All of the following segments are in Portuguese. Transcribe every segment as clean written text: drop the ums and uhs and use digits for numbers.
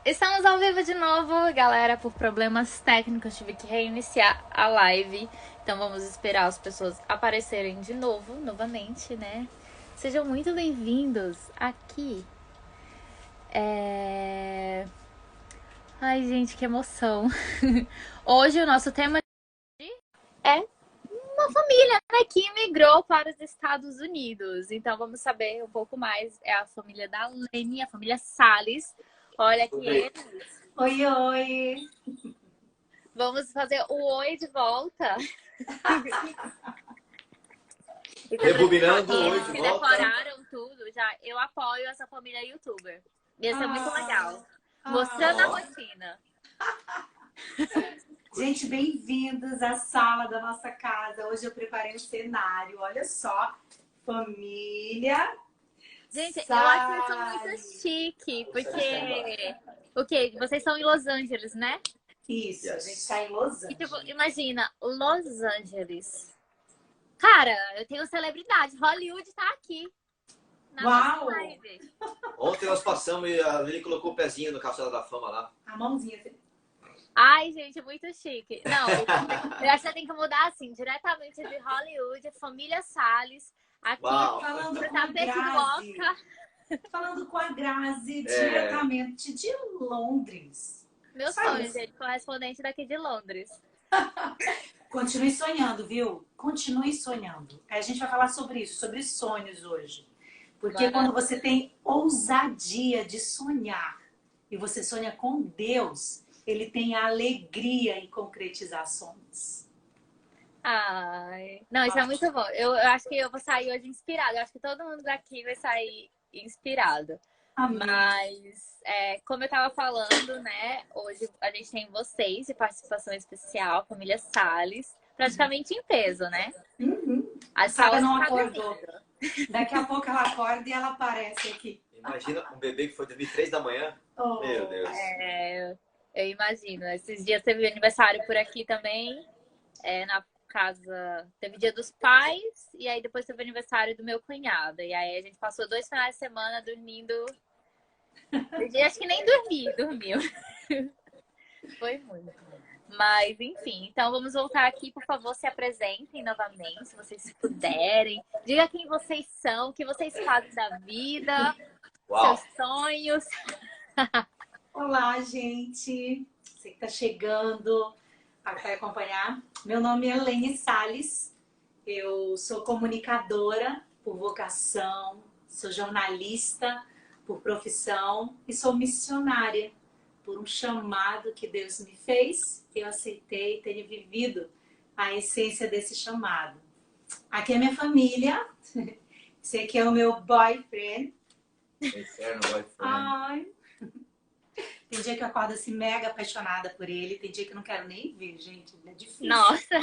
Estamos ao vivo de novo, galera. Por problemas técnicos, tive que reiniciar a live. Então vamos esperar as pessoas aparecerem de novo, novamente, né? Sejam muito bem-vindos aqui. Ai, gente, que emoção. Hoje o nosso tema é uma família, né, que migrou para os Estados Unidos. Então vamos saber um pouco mais. É a família da Lene, a família Salles. Olha aqui eles. Oi, oi! Vamos fazer o oi de volta. Rebobinando o oi Eles de que volta. decoraram tudo já. Eu apoio essa família youtuber. Ia ser muito legal. Ah, Mostrando a rotina. Gente, bem-vindos à sala da nossa casa. Hoje eu preparei um cenário. Olha só, família. Gente, eu acho isso Salles. muito chique, porque o quê? Vocês são em Los Angeles, né? Isso, a Yes. gente está em Los E tipo, Angeles. imagina, Los Angeles. Cara, eu tenho celebridade. Hollywood tá aqui. Na nossa Uau! live. Ontem nós passamos e a Lili colocou o pezinho no Calçada da Fama lá. A mãozinha. Ai, gente, muito chique. Não, eu acho que tem que mudar assim, diretamente de Hollywood, família Salles, aqui Uau. Falando pro com a tapete do Grazi. Oscar. Falando com a Grazi diretamente de Londres. Meu Salles. sonho, gente, correspondente daqui de Londres. Continue sonhando, viu? Continue sonhando. A gente vai falar sobre isso, sobre sonhos hoje. Porque quando você tem ousadia de sonhar e você sonha com Deus, Ele tem a alegria em concretizar sonhos. Ai, não, isso é muito bom. Eu acho que eu vou sair hoje inspirada. Eu acho que todo mundo daqui vai sair inspirado. Amém. Mas, como eu tava falando, né? Hoje a gente tem vocês de participação especial, família Salles, praticamente em peso, né? A Sara não tá acordou. dormindo. Daqui a pouco ela acorda e ela aparece aqui. Imagina um bebê que foi dormir 3 da manhã. Oh. Meu Deus. Eu imagino. Esses dias teve aniversário por aqui também, na casa. Teve Dia dos Pais e aí depois teve aniversário do meu cunhado. E aí a gente passou 2 finais de semana dormindo. Acho que nem dormiu. Foi muito. Mas, enfim, então vamos voltar aqui. Por favor, se apresentem novamente, se vocês puderem. Diga quem vocês são, o que vocês fazem da vida, Uau. seus sonhos. Olá, gente. Você que está chegando, vai acompanhar. Meu nome é Lene Salles. Eu sou comunicadora por vocação, sou jornalista por profissão e sou missionária por um chamado que Deus me fez. Eu aceitei e tenho vivido a essência desse chamado. Aqui é minha família. Esse aqui é o meu boyfriend. Inferno, boyfriend. Ai. Tem dia que eu acordo assim mega apaixonada por ele. Tem dia que eu não quero nem ver, gente. É difícil. Nossa!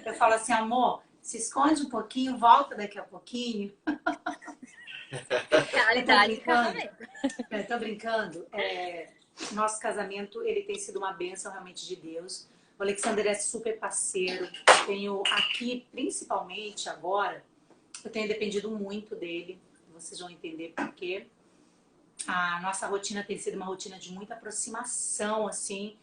Eu falo assim, amor, se esconde um pouquinho, volta daqui a pouquinho. Realidade. Tô brincando. Nosso casamento, ele tem sido uma bênção realmente de Deus. O Alexander é super parceiro. Eu tenho aqui, principalmente agora, eu tenho dependido muito dele. Vocês vão entender por quê. A nossa rotina tem sido uma rotina de muita aproximação, assim,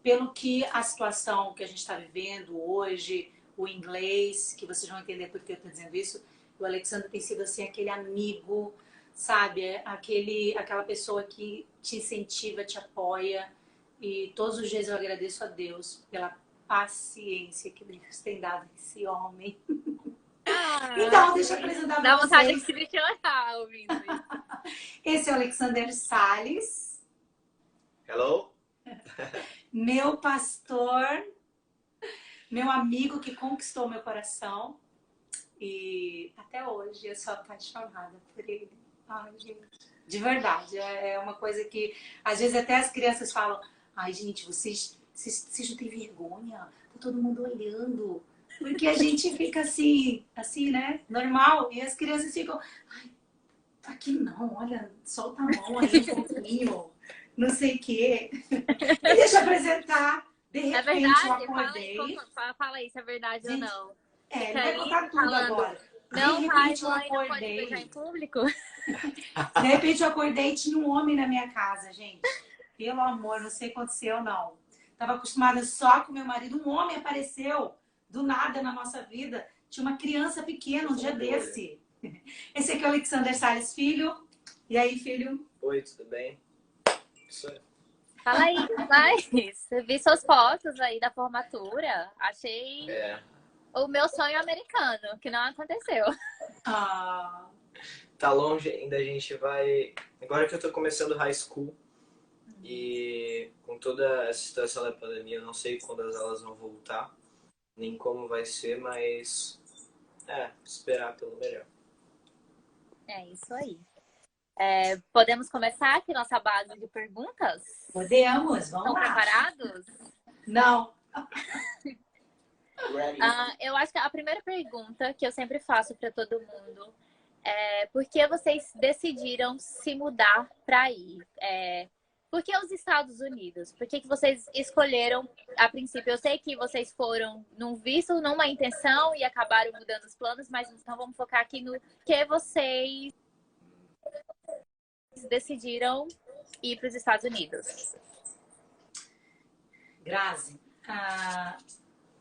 pelo que a situação que a gente está vivendo hoje, o inglês, que vocês vão entender por que eu estou dizendo isso. O Alexandre tem sido assim aquele amigo, sabe? Aquela pessoa que te incentiva, te apoia. E todos os dias eu agradeço a Deus pela paciência que Deus tem dado a esse homem. Então, deixa eu apresentar Dá para vontade de vocês. se chorar ouvindo isso. Esse é o Alexander Salles, Hello? meu pastor, meu amigo que conquistou meu coração. E até hoje eu sou apaixonada por ele. Ai, gente. De verdade, é uma coisa que às vezes até as crianças falam: ai, gente, vocês não têm vergonha? Tá todo mundo olhando. Porque a gente fica assim, né? Normal. E as crianças ficam: ai, aqui não, olha, solta a mão aí um pouquinho. Não sei o quê. E deixa eu apresentar. De repente eu verdade? acordei. Fala aí se é verdade Gente, ou não. ele vai contar tudo agora. Não, De pai, repente eu mãe, não pode beijar acordei. em público? De repente eu acordei e tinha um homem na minha casa, gente. Pelo amor, não sei o que aconteceu, não. Tava acostumada só com meu marido. Um homem apareceu do nada na nossa vida. Tinha uma criança pequena um dia desse. Esse aqui é o Alexander Salles, filho. E aí, filho? Oi, tudo bem? Isso aí. Fala aí, mas vi suas fotos aí da formatura. Achei o meu sonho americano, que não aconteceu. Ah, Tá longe ainda, a gente vai... Agora que eu tô começando high school e com toda essa situação da pandemia, eu não sei quando as aulas vão voltar, nem como vai ser, mas... esperar pelo melhor. É isso aí. Podemos começar aqui nossa base de perguntas? podemos, vamos Estão lá. preparados? Não. Eu acho que a primeira pergunta que eu sempre faço para todo mundo é por que vocês decidiram se mudar para aí? Por que os Estados Unidos? Por que vocês escolheram a princípio? Eu sei que vocês foram num visto, numa intenção e acabaram mudando os planos, mas então vamos focar aqui no que vocês decidiram ir para os Estados Unidos. Grazi,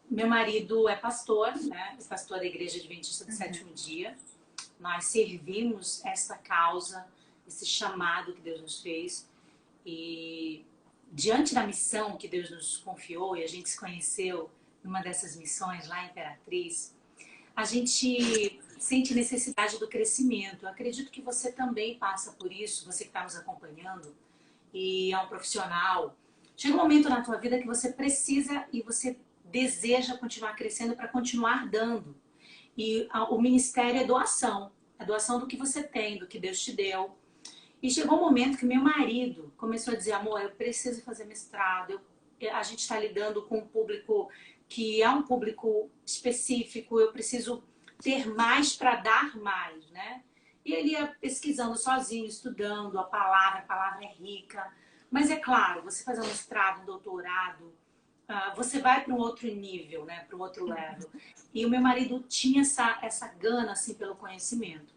meu marido é pastor, né? É pastor da Igreja Adventista do Sétimo Dia. Nós servimos esta causa, esse chamado que Deus nos fez. E diante da missão que Deus nos confiou, e a gente se conheceu numa dessas missões lá em Imperatriz, a gente sente necessidade do crescimento. Eu acredito que você também passa por isso, você que está nos acompanhando e é um profissional. Chega um momento na tua vida que você precisa e você deseja continuar crescendo para continuar dando. E o ministério é doação do que você tem, do que Deus te deu. E chegou um momento que meu marido começou a dizer, amor, eu preciso fazer mestrado, a gente está lidando com um público que é um público específico, eu preciso ter mais para dar mais, né? E ele ia pesquisando sozinho, estudando a palavra é rica. Mas é claro, você fazer um mestrado, um doutorado, você vai para um outro nível, né? Para um outro level. E o meu marido tinha essa gana assim, pelo conhecimento.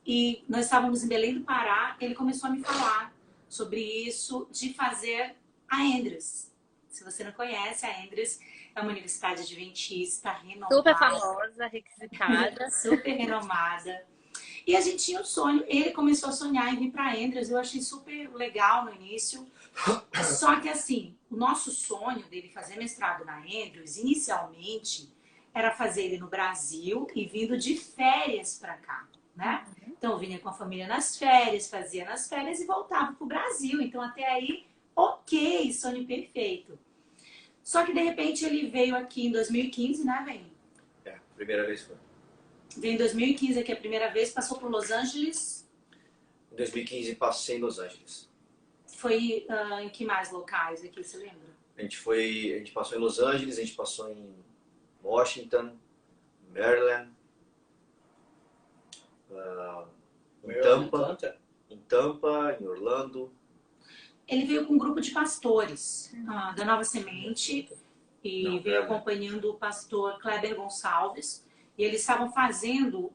E nós estávamos em Belém do Pará, ele começou a me falar sobre isso, de fazer a Andrews. Se você não conhece, a Andrews é uma universidade adventista renomada. Super famosa, requisitada. Super renomada. E a gente tinha um sonho, ele começou a sonhar em vir para a Andrews, eu achei super legal no início. Só que assim, o nosso sonho dele fazer mestrado na Andrews, inicialmente, era fazer ele no Brasil e vindo de férias para cá, né? Então, vinha com a família nas férias, fazia nas férias e voltava para o Brasil. Então, até aí, ok, sonho perfeito. Só que, de repente, ele veio aqui em 2015, né, Vem? Primeira vez foi. Veio em 2015 aqui a primeira vez, passou por Los Angeles. Em 2015 passei em Los Angeles. Foi em que mais locais aqui, você lembra? A gente passou em Los Angeles, a gente passou em Washington, Maryland, em Tampa, em Orlando. Ele veio com um grupo de pastores da Nova Semente e veio acompanhando o pastor Kleber Gonçalves. E eles estavam fazendo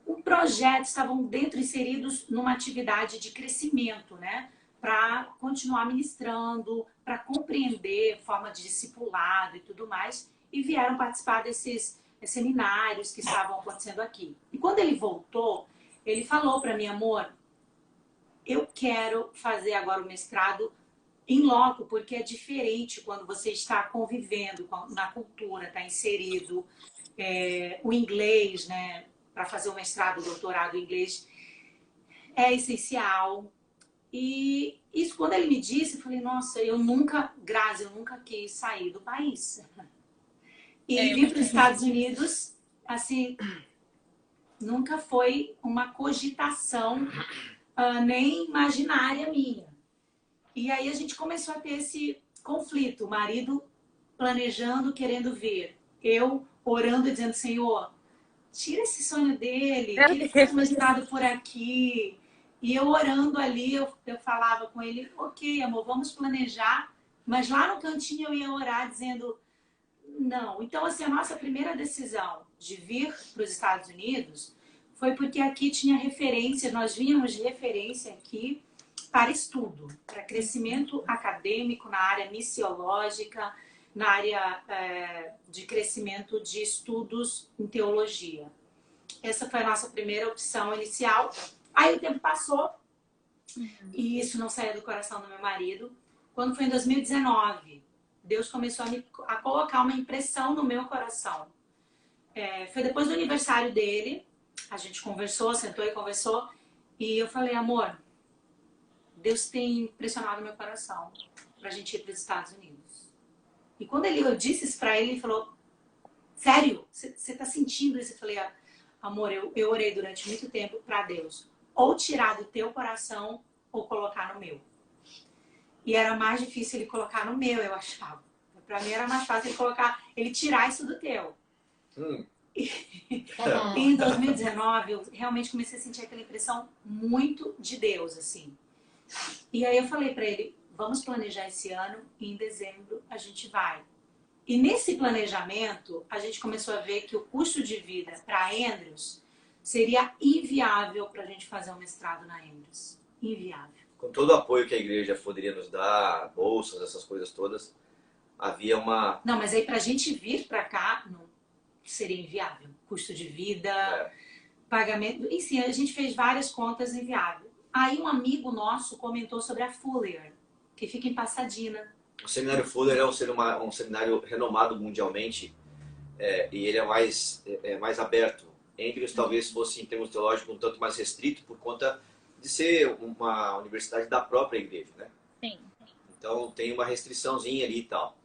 um projeto, estavam inseridos numa atividade de crescimento, né? Para continuar ministrando, para compreender forma de discipulado e tudo mais. E vieram participar desses seminários que estavam acontecendo aqui. E quando ele voltou, ele falou para mim, amor, eu quero fazer agora o mestrado em loco, porque é diferente quando você está convivendo na cultura, está inserido, o inglês, né? Para fazer o mestrado, o doutorado em inglês, é essencial. E isso, quando ele me disse, eu falei, nossa, Grazi, eu nunca quis sair do país. E vir para os Estados Unidos, assim, nunca foi uma cogitação nem imaginária minha. E aí a gente começou a ter esse conflito, o marido planejando, querendo ver, eu orando e dizendo, Senhor, tira esse sonho dele, que ele foi mestrado por aqui. E eu orando ali, eu falava com ele, ok, amor, vamos planejar. Mas lá no cantinho eu ia orar dizendo, Não. Então, assim, a nossa primeira decisão de vir para os Estados Unidos foi porque aqui tinha referência, nós vínhamos de referência aqui para estudo, para crescimento acadêmico na área missiológica, na área de crescimento de estudos em teologia. Essa foi a nossa primeira opção inicial. Aí o tempo passou e isso não saía do coração do meu marido. Quando foi em 2019, Deus começou a colocar uma impressão no meu coração. Foi depois do aniversário dele, a gente conversou, sentou e conversou, e eu falei, amor, Deus tem impressionado meu coração pra gente ir para os Estados Unidos. E quando eu disse isso pra ele, ele falou, sério? Você tá sentindo isso? Eu falei, amor, eu orei durante muito tempo pra Deus, ou tirar do teu coração ou colocar no meu. E era mais difícil ele colocar no meu, eu achava. Pra mim era mais fácil ele tirar isso do teu. E em 2019, eu realmente comecei a sentir aquela impressão muito de Deus, assim. E aí eu falei pra ele, vamos planejar esse ano e em dezembro a gente vai. E nesse planejamento, a gente começou a ver que o custo de vida para Andrews seria inviável pra gente fazer um mestrado na Andrews. Inviável. Com todo o apoio que a igreja poderia nos dar, bolsas, essas coisas todas, havia uma... Não, mas aí pra gente vir pra cá, não seria inviável. Custo de vida, pagamento... Enfim, a gente fez várias contas inviáveis. Aí um amigo nosso comentou sobre a Fuller, que fica em Pasadena. O Seminário Fuller é um seminário renomado mundialmente e ele é mais aberto. Andrews talvez fosse, em termos teológicos, um tanto mais restrito por conta de ser uma universidade da própria igreja, né? Sim. Então tem uma restriçãozinha ali e tal.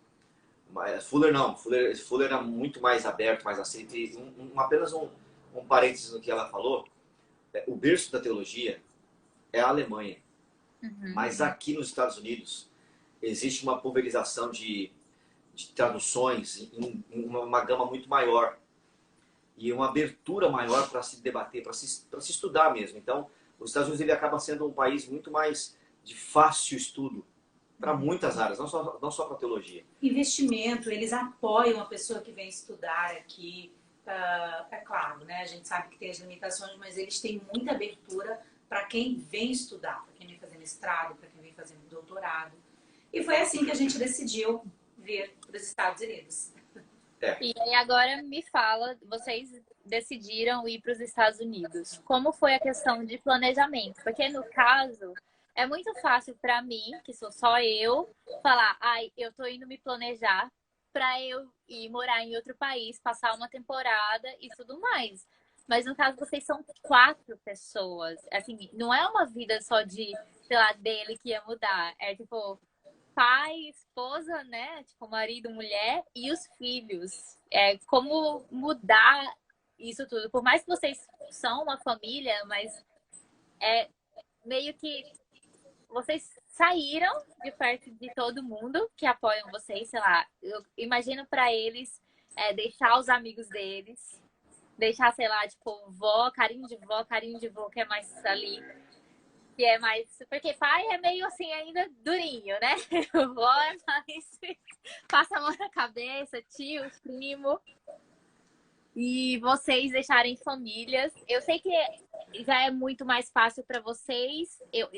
Mas Fuller não. Fuller era muito mais aberto, mais aceito. E apenas um parênteses no que ela falou. O berço da teologia é a Alemanha. Mas aqui nos Estados Unidos existe uma pulverização de traduções em uma gama muito maior. E uma abertura maior para se debater, para se estudar mesmo. Então, os Estados Unidos ele acaba sendo um país muito mais de fácil estudo para muitas áreas, não só para teologia. Investimento, eles apoiam a pessoa que vem estudar aqui. É claro, né? A gente sabe que tem as limitações, mas eles têm muita abertura para quem vem estudar, para quem vem fazer mestrado, para quem vem fazer doutorado. E foi assim que a gente decidiu vir para os Estados Unidos. E aí agora me fala, vocês decidiram ir para os Estados Unidos. Como foi a questão de planejamento? Porque no caso, é muito fácil para mim, que sou só eu, falar, eu tô indo me planejar para eu ir morar em outro país, passar uma temporada e tudo mais. Mas no caso, vocês são 4 pessoas. Assim, não é uma vida só de, sei lá, dele que ia mudar. É tipo, pai, esposa, né? Tipo, marido, mulher e os filhos. Como mudar isso tudo. Por mais que vocês são uma família, mas meio que vocês saíram de perto de todo mundo que apoiam vocês, sei lá. Eu imagino para eles deixar os amigos deles, deixar, sei lá, tipo, carinho de vó, que é mais ali. Que é mais... Porque pai é meio assim ainda durinho, né? Vó é mais... Passa a mão na cabeça, tio, primo. E vocês deixarem famílias. Eu sei que já é muito mais fácil para vocês. Eu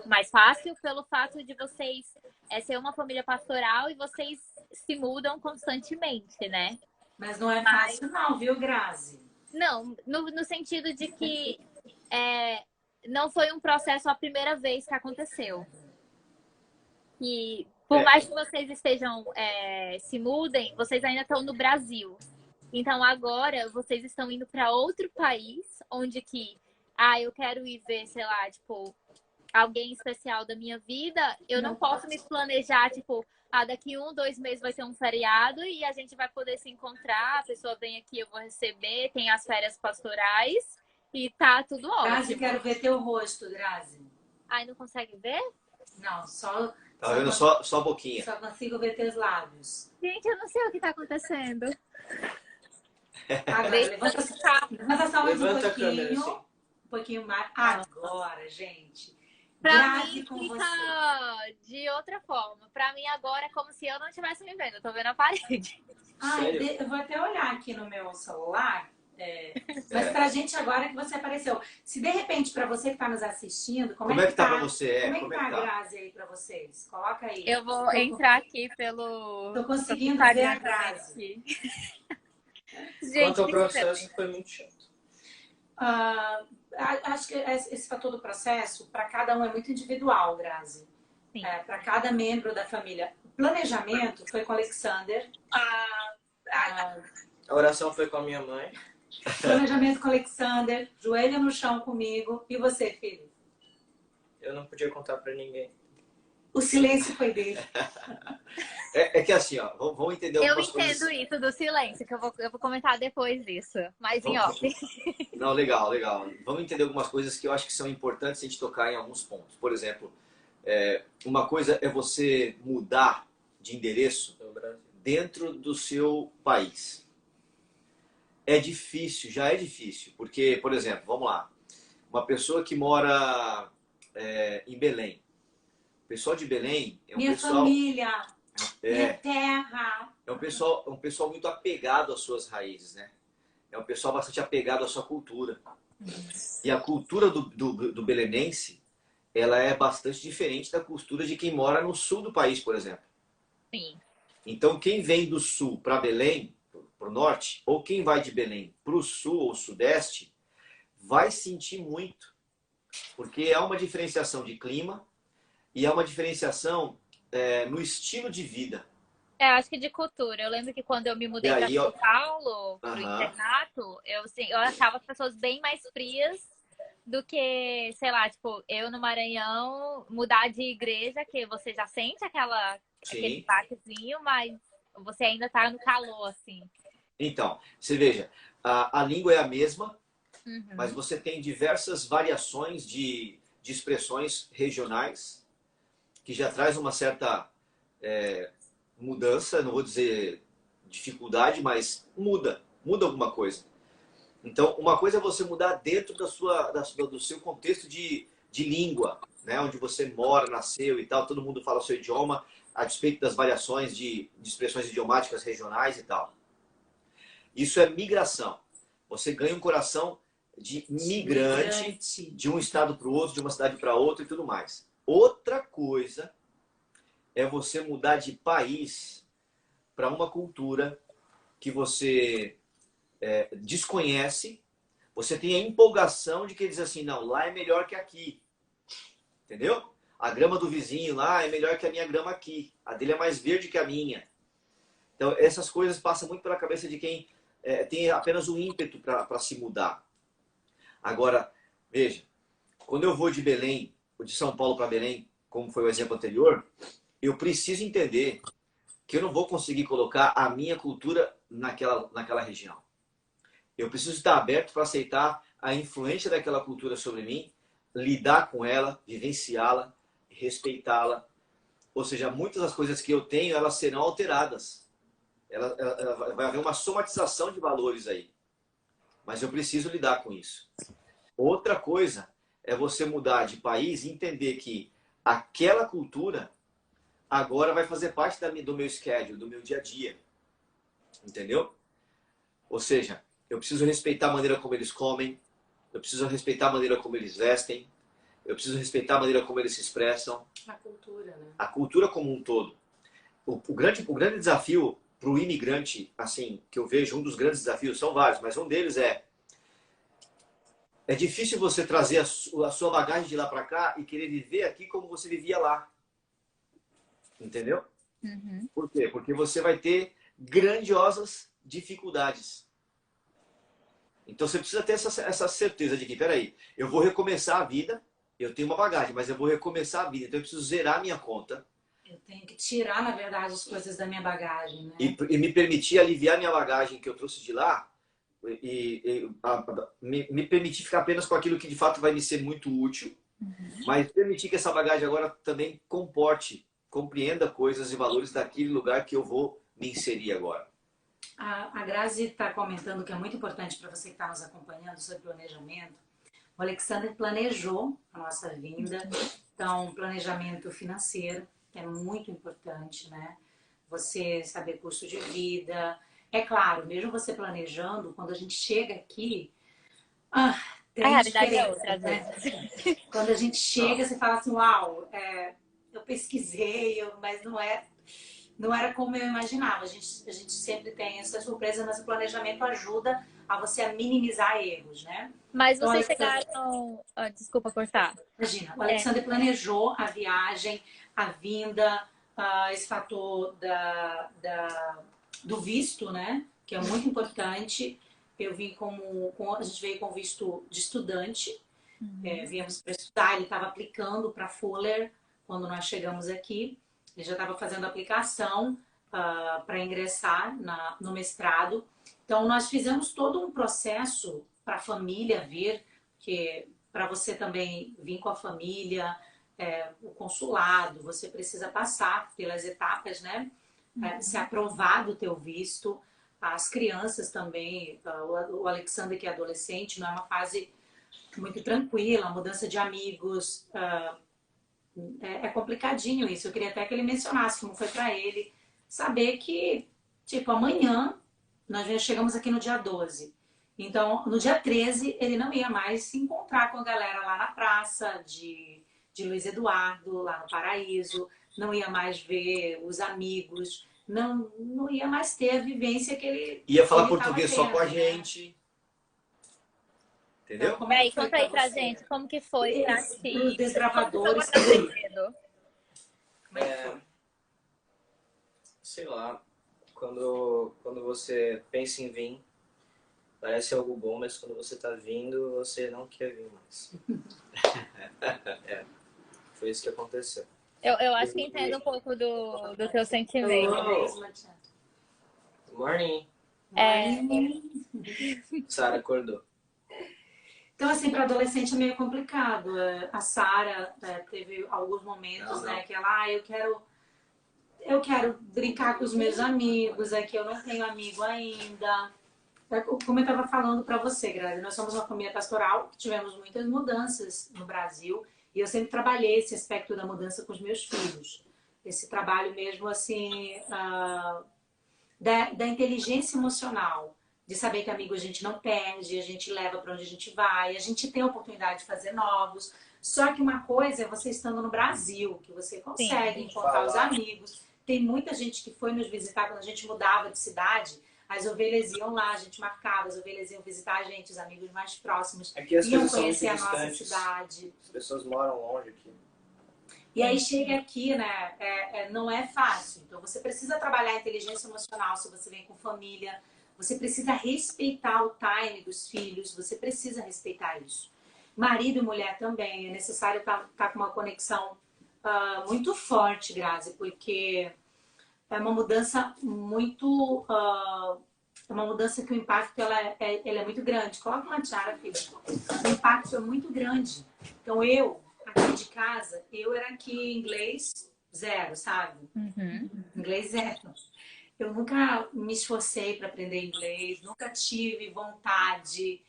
mais fácil pelo fato de vocês ser uma família pastoral e vocês se mudam constantemente, né? Mas não é fácil não, viu, Grazi? Não, no sentido de que não foi um processo a primeira vez que aconteceu. E por mais que vocês estejam, se mudem, vocês ainda estão no Brasil. Então agora vocês estão indo para outro país, onde que, eu quero ir ver, sei lá, tipo, alguém especial da minha vida, eu não posso me planejar, tipo, daqui 1-2 meses vai ter um feriado e a gente vai poder se encontrar, a pessoa vem aqui, eu vou receber, tem as férias pastorais e tá tudo ótimo. Grazi, quero ver teu rosto, Grazi. Não consegue ver? Não, só... Tá vendo só a boquinha. Só consigo ver teus lábios. Gente, eu não sei o que tá acontecendo. Agora, levanta só mais Levanta um a câmera, pouquinho. assim. Um pouquinho mais. Agora, gente. Pra Grazi mim com fica você. de outra forma. Pra mim agora é como se eu não estivesse me vendo. Eu tô vendo a parede. Sério? Eu vou até olhar aqui no meu celular. Mas pra gente agora que você apareceu. Se de repente, pra você que tá nos assistindo, Como é que tá pra você? Como é que Como é tá que a tá? Grazi aí pra vocês? Coloca aí. Eu vou entrar aqui pelo Tô conseguindo ver a Instagram Grazi. aqui. Gente, Quanto ao que processo, estranho. foi muito chato. Acho que esse fator do processo, para cada um, é muito individual, Grazi. Sim. Para cada membro da família. O planejamento foi com o Alexander. A oração foi com a minha mãe. Planejamento com o Alexander. Joelho no chão comigo. E você, filho? Eu não podia contar pra ninguém. O silêncio foi dele. É que assim, ó, vamos entender Eu algumas entendo coisas. isso do silêncio, que eu vou comentar depois disso. Mas em off. Não, legal, legal. Vamos entender algumas coisas que eu acho que são importantes a gente tocar em alguns pontos. Por exemplo, uma coisa é você mudar de endereço No Brasil. dentro do seu país. É difícil, já é difícil. Porque, por exemplo, vamos lá. Uma pessoa que mora em Belém. O pessoal de Belém é um Minha pessoal... família. Minha É, terra. é um pessoal muito apegado às suas raízes, né? É um pessoal bastante apegado à sua cultura. E a cultura do belenense, ela é bastante diferente da cultura de quem mora no sul do país, por exemplo. Sim. Então, quem vem do sul para Belém, para o norte, ou quem vai de Belém para o sul ou sudeste, vai sentir muito. Porque há uma diferenciação de clima e há uma diferenciação no estilo de vida. Acho que de cultura. Eu lembro que quando eu me mudei E para aí, São Paulo, pro Aham. internato, eu achava as pessoas bem mais frias do que, sei lá, tipo, eu no Maranhão, mudar de igreja, que você já sente aquele Sim. baquezinho, mas você ainda tá no calor, assim. Então, você veja, a língua é a mesma, Uhum. mas você tem diversas variações de expressões regionais que já traz uma certa mudança, não vou dizer dificuldade, mas muda alguma coisa. Então, uma coisa é você mudar dentro do seu contexto de língua, né? Onde você mora, nasceu e tal, todo mundo fala o seu idioma, a despeito das variações de expressões idiomáticas regionais e tal. Isso é migração. Você ganha um coração de migrante de um estado para o outro, de uma cidade para outra e tudo mais. Outra coisa é você mudar de país para uma cultura que você desconhece, você tem a empolgação de que diz assim, não, lá é melhor que aqui. Entendeu? A grama do vizinho lá é melhor que a minha grama aqui. A dele é mais verde que a minha. Então, essas coisas passam muito pela cabeça de quem tem apenas o ímpeto para se mudar. Agora, veja, quando eu vou de Belém, ou de São Paulo para Belém, como foi o exemplo anterior, eu preciso entender que eu não vou conseguir colocar a minha cultura naquela região. Eu preciso estar aberto para aceitar a influência daquela cultura sobre mim, lidar com ela, vivenciá-la, respeitá-la. Ou seja, muitas das coisas que eu tenho, elas serão alteradas. Vai haver uma somatização de valores aí. Mas eu preciso lidar com isso. Outra coisa é você mudar de país e entender que aquela cultura agora vai fazer parte do meu schedule, do meu dia a dia. Entendeu? Ou seja, eu preciso respeitar a maneira como eles comem, eu preciso respeitar a maneira como eles vestem, eu preciso respeitar a maneira como eles se expressam. A cultura, né? A cultura como um todo. O grande desafio para o imigrante, assim, que eu vejo, um dos grandes desafios, são vários, mas um deles é difícil você trazer a sua bagagem de lá para cá e querer viver aqui como você vivia lá. Entendeu? Uhum. Por quê? Porque você vai ter grandiosas dificuldades. Então você precisa ter essa certeza de que, peraí, eu vou recomeçar a vida, eu tenho uma bagagem, mas eu vou recomeçar a vida, então eu preciso zerar a minha conta. Eu tenho que tirar, na verdade, as coisas da minha bagagem, né? E me permitir aliviar minha bagagem que eu trouxe de lá me permitir ficar apenas com aquilo que de fato vai me ser muito útil, mas permitir que essa bagagem agora também compreenda coisas e valores daquele lugar que eu vou me inserir agora. A Grazi está comentando que é muito importante para você que está nos acompanhando sobre planejamento. O O Alexander planejou a nossa vinda, então planejamento financeiro é muito importante, né? Você saber custo de vida. É claro, mesmo você planejando, quando a gente chega aqui, A tem realidade é diferença, outra, às né? vezes. Quando a gente chega, você fala assim, uau, eu pesquisei, mas não era como eu imaginava. A gente sempre tem essa surpresa, mas o planejamento ajuda a você a minimizar erros, né? Mas Então, vocês Alexandre, chegaram. Desculpa cortar. imagina, o É. Alexander planejou a viagem, a vinda, esse fator do visto, né? Que é muito importante. Eu vim a gente veio com visto de estudante, viemos para estudar, ele estava aplicando para Fuller quando nós chegamos aqui. Ele já estava fazendo a aplicação para ingressar no mestrado. Então, nós fizemos todo um processo para a família vir, que para você também vir com a família, o consulado, você precisa passar pelas etapas, né? Ser aprovado o teu visto. As crianças também, o Alexander, que é adolescente, não é uma fase muito tranquila, mudança de amigos, é complicadinho isso. Eu queria até que ele mencionasse como foi para ele saber que, tipo, amanhã nós já chegamos aqui no dia 12. Então, no dia 13, ele não ia mais se encontrar com a galera lá na praça de Luiz Eduardo, lá no Paraíso, não ia mais ver os amigos, não ia mais ter a vivência que ele Ia falar ele português tava só com a tendo, né? gente. Então, Entendeu? como E é que aí, foi conta aí pra você? gente como que foi pra Para os ti. Como que foi desbravadores, morar cedo? como é que foi? Sei lá, quando você pensa em vir, parece algo bom, mas quando você tá vindo, você não quer vir mais. Foi isso que aconteceu. Eu acho que entendo um pouco do teu sentimento. Good morning. Sara acordou. Então, assim, para adolescente é meio complicado. A Sara teve alguns momentos, né, que ela, eu quero brincar com os meus amigos, é que eu não tenho amigo ainda. Como eu estava falando para você, Grazi, nós somos uma família pastoral que tivemos muitas mudanças no Brasil e eu sempre trabalhei esse aspecto da mudança com os meus filhos. Esse trabalho mesmo, assim, da inteligência emocional, de saber que amigo a gente não perde, a gente leva para onde a gente vai, a gente tem a oportunidade de fazer novos. Só que uma coisa é você estando no Brasil, que você consegue encontrar os amigos. Tem muita gente que foi nos visitar quando a gente mudava de cidade. As ovelhas iam lá, a gente marcava, as ovelhas iam visitar a gente, os amigos mais próximos, Aqui as iam coisas são conhecer a muito nossa distantes. cidade. As pessoas moram longe aqui. E aí chega aqui, né? Não é fácil. Então você precisa trabalhar a inteligência emocional se você vem com família. Você precisa respeitar o time dos filhos. Você precisa respeitar isso. Marido e mulher também. É necessário estar com uma conexão muito forte, Grazi, porque é uma mudança muito... é uma mudança que o impacto ela é muito grande. Coloca uma tiara, filha. O impacto é muito grande. Então aqui de casa, eu era aqui inglês zero, sabe? Inglês zero. Eu nunca me esforcei para aprender inglês, nunca tive vontade.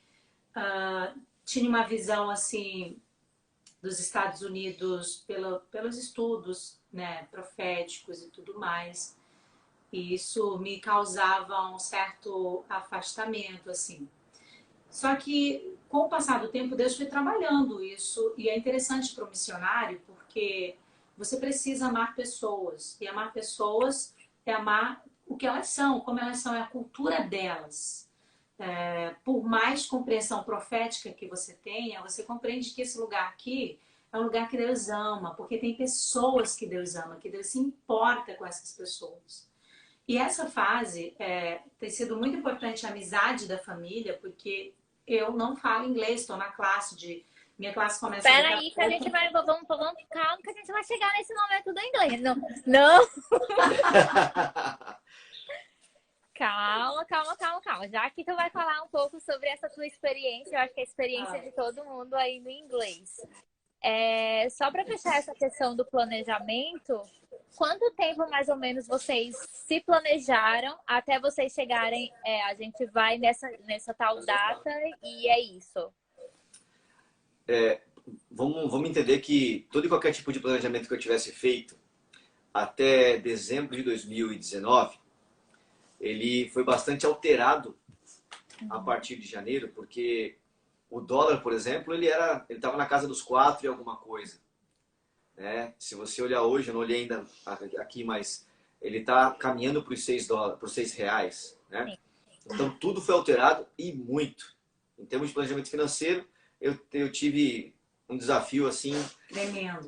Tinha uma visão assim dos Estados Unidos pelos estudos, né, proféticos e tudo mais. E isso me causava um certo afastamento, assim. Só que, com o passar do tempo, Deus foi trabalhando isso. E é interessante para o missionário, porque você precisa amar pessoas. E amar pessoas é amar o que elas são, como elas são, é a cultura delas. Por mais compreensão profética que você tenha, você compreende que esse lugar aqui é um lugar que Deus ama, porque tem pessoas que Deus ama, que Deus se importa com essas pessoas. E essa fase tem sido muito importante a amizade da família, porque eu não falo inglês, estou na classe minha classe começa Espera aí que a gente vai... Vamos, calma que a gente vai chegar nesse momento do inglês. Não. Calma. Já que tu vai falar um pouco sobre essa tua experiência, eu acho que é a experiência de todo mundo aí no inglês. Só para fechar essa questão do planejamento, quanto tempo mais ou menos vocês se planejaram até vocês chegarem, a gente vai nessa tal data e é isso? vamos entender que todo e qualquer tipo de planejamento que eu tivesse feito até dezembro de 2019, ele foi bastante alterado a partir de janeiro, porque o dólar, por exemplo, ele estava na casa dos 4 e alguma coisa. Né? Se você olhar hoje, eu não olhei ainda aqui, mas ele está caminhando para os $6, para os R$ 6. Né? Então tudo foi alterado e muito. Em termos de planejamento financeiro, eu tive um desafio assim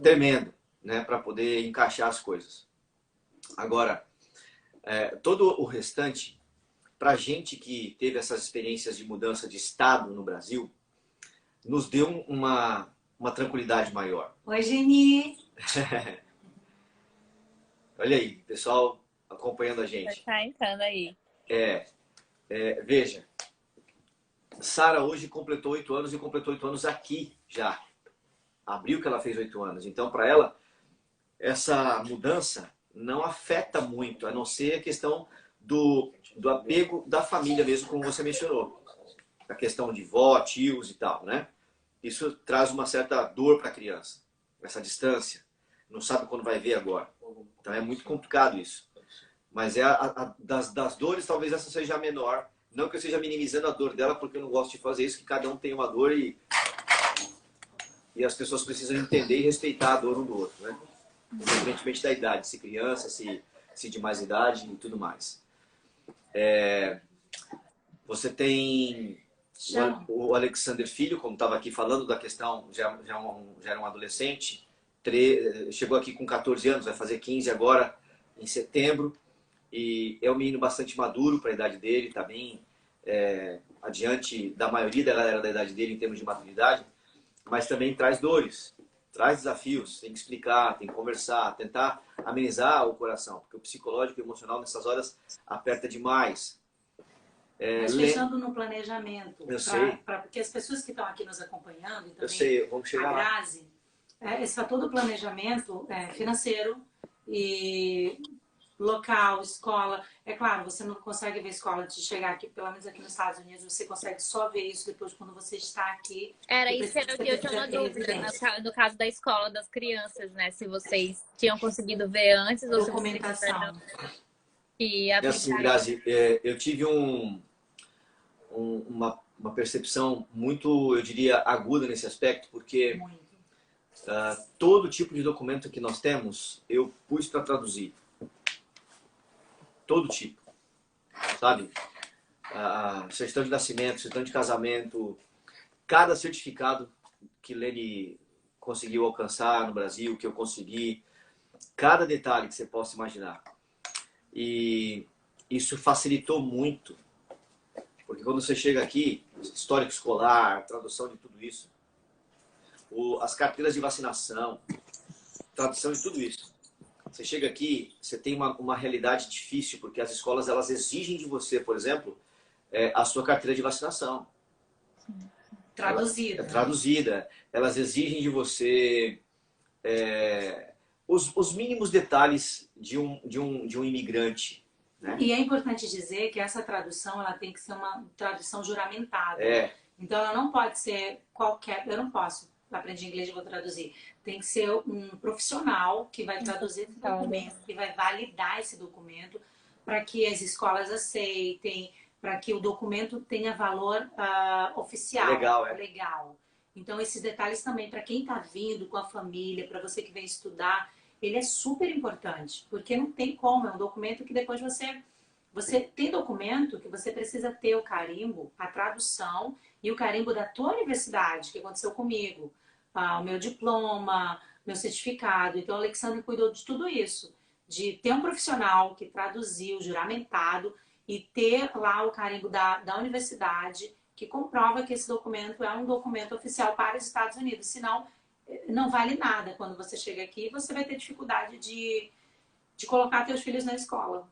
tremendo, né, para poder encaixar as coisas. Agora, todo o restante, para gente que teve essas experiências de mudança de estado no Brasil, nos deu uma tranquilidade maior. Oi, Geni! Olha aí, pessoal acompanhando a gente. Tá entrando aí. Veja, Sara hoje completou 8 anos e completou 8 anos aqui já. Abril que ela fez 8 anos. Então, para ela, essa mudança não afeta muito, a não ser a questão do apego da família mesmo, como você mencionou. A questão de vó, tios e tal, né? Isso traz uma certa dor para a criança, essa distância. Não sabe quando vai ver agora. Então é muito complicado isso. Mas das dores, talvez essa seja a menor. Não que eu esteja minimizando a dor dela, porque eu não gosto de fazer isso, que cada um tem uma dor e as pessoas precisam entender e respeitar a dor um do outro, né? Independentemente da idade, se criança, se de mais idade e tudo mais. Você tem o Alexander Filho, como estava aqui falando da questão, já era um adolescente, chegou aqui com 14 anos, vai fazer 15 agora, em setembro, e é um menino bastante maduro para a idade dele, está bem adiante da maioria da galera da idade dele em termos de maturidade, mas também traz dores, traz desafios, tem que explicar, tem que conversar, tentar amenizar o coração, porque o psicológico e o emocional nessas horas aperta demais. Mas pensando no planejamento, eu sei. Porque as pessoas que estão aqui nos acompanhando, e também eu sei, vamos chegar a lá. Grazi, esse fator do planejamento financeiro e local, escola. É claro, você não consegue ver escola antes de chegar aqui, pelo menos aqui nos Estados Unidos, você consegue só ver isso depois quando você está aqui. Era isso que eu tinha uma dúvida no caso da escola das crianças, né? Se vocês tinham conseguido ver antes ou documentação. E assim, Grazi, eu tive uma percepção muito, eu diria, aguda nesse aspecto, porque todo tipo de documento que nós temos, eu pus para traduzir. Todo tipo, sabe? Certidão de nascimento, certidão de casamento, cada certificado que Lene conseguiu alcançar no Brasil, que eu consegui, cada detalhe que você possa imaginar. E isso facilitou muito, porque quando você chega aqui, histórico escolar, tradução de tudo isso, as carteiras de vacinação, tradução de tudo isso. Você chega aqui, você tem uma realidade difícil, porque as escolas elas exigem de você, por exemplo, a sua carteira de vacinação. Traduzida. Traduzida. Elas exigem de você os mínimos detalhes de um imigrante. Né? E é importante dizer que essa tradução ela tem que ser uma tradução juramentada. Então ela não pode ser qualquer... Eu não posso. Aprendi inglês e vou traduzir. Tem que ser um profissional que vai traduzir esse documento, que vai validar esse documento para que as escolas aceitem, para que o documento tenha valor oficial, legal. Então esses detalhes também, para quem está vindo com a família, para você que vem estudar, ele é super importante, porque não tem como, é um documento que depois você tem documento que você precisa ter o carimbo, a tradução e o carimbo da tua universidade, que aconteceu comigo, o meu diploma, meu certificado. Então, o Alexandre cuidou de tudo isso, de ter um profissional que traduziu, juramentado, e ter lá o carimbo da universidade, que comprova que esse documento é um documento oficial para os Estados Unidos. Senão, não vale nada. Quando você chega aqui, você vai ter dificuldade de colocar seus filhos na escola.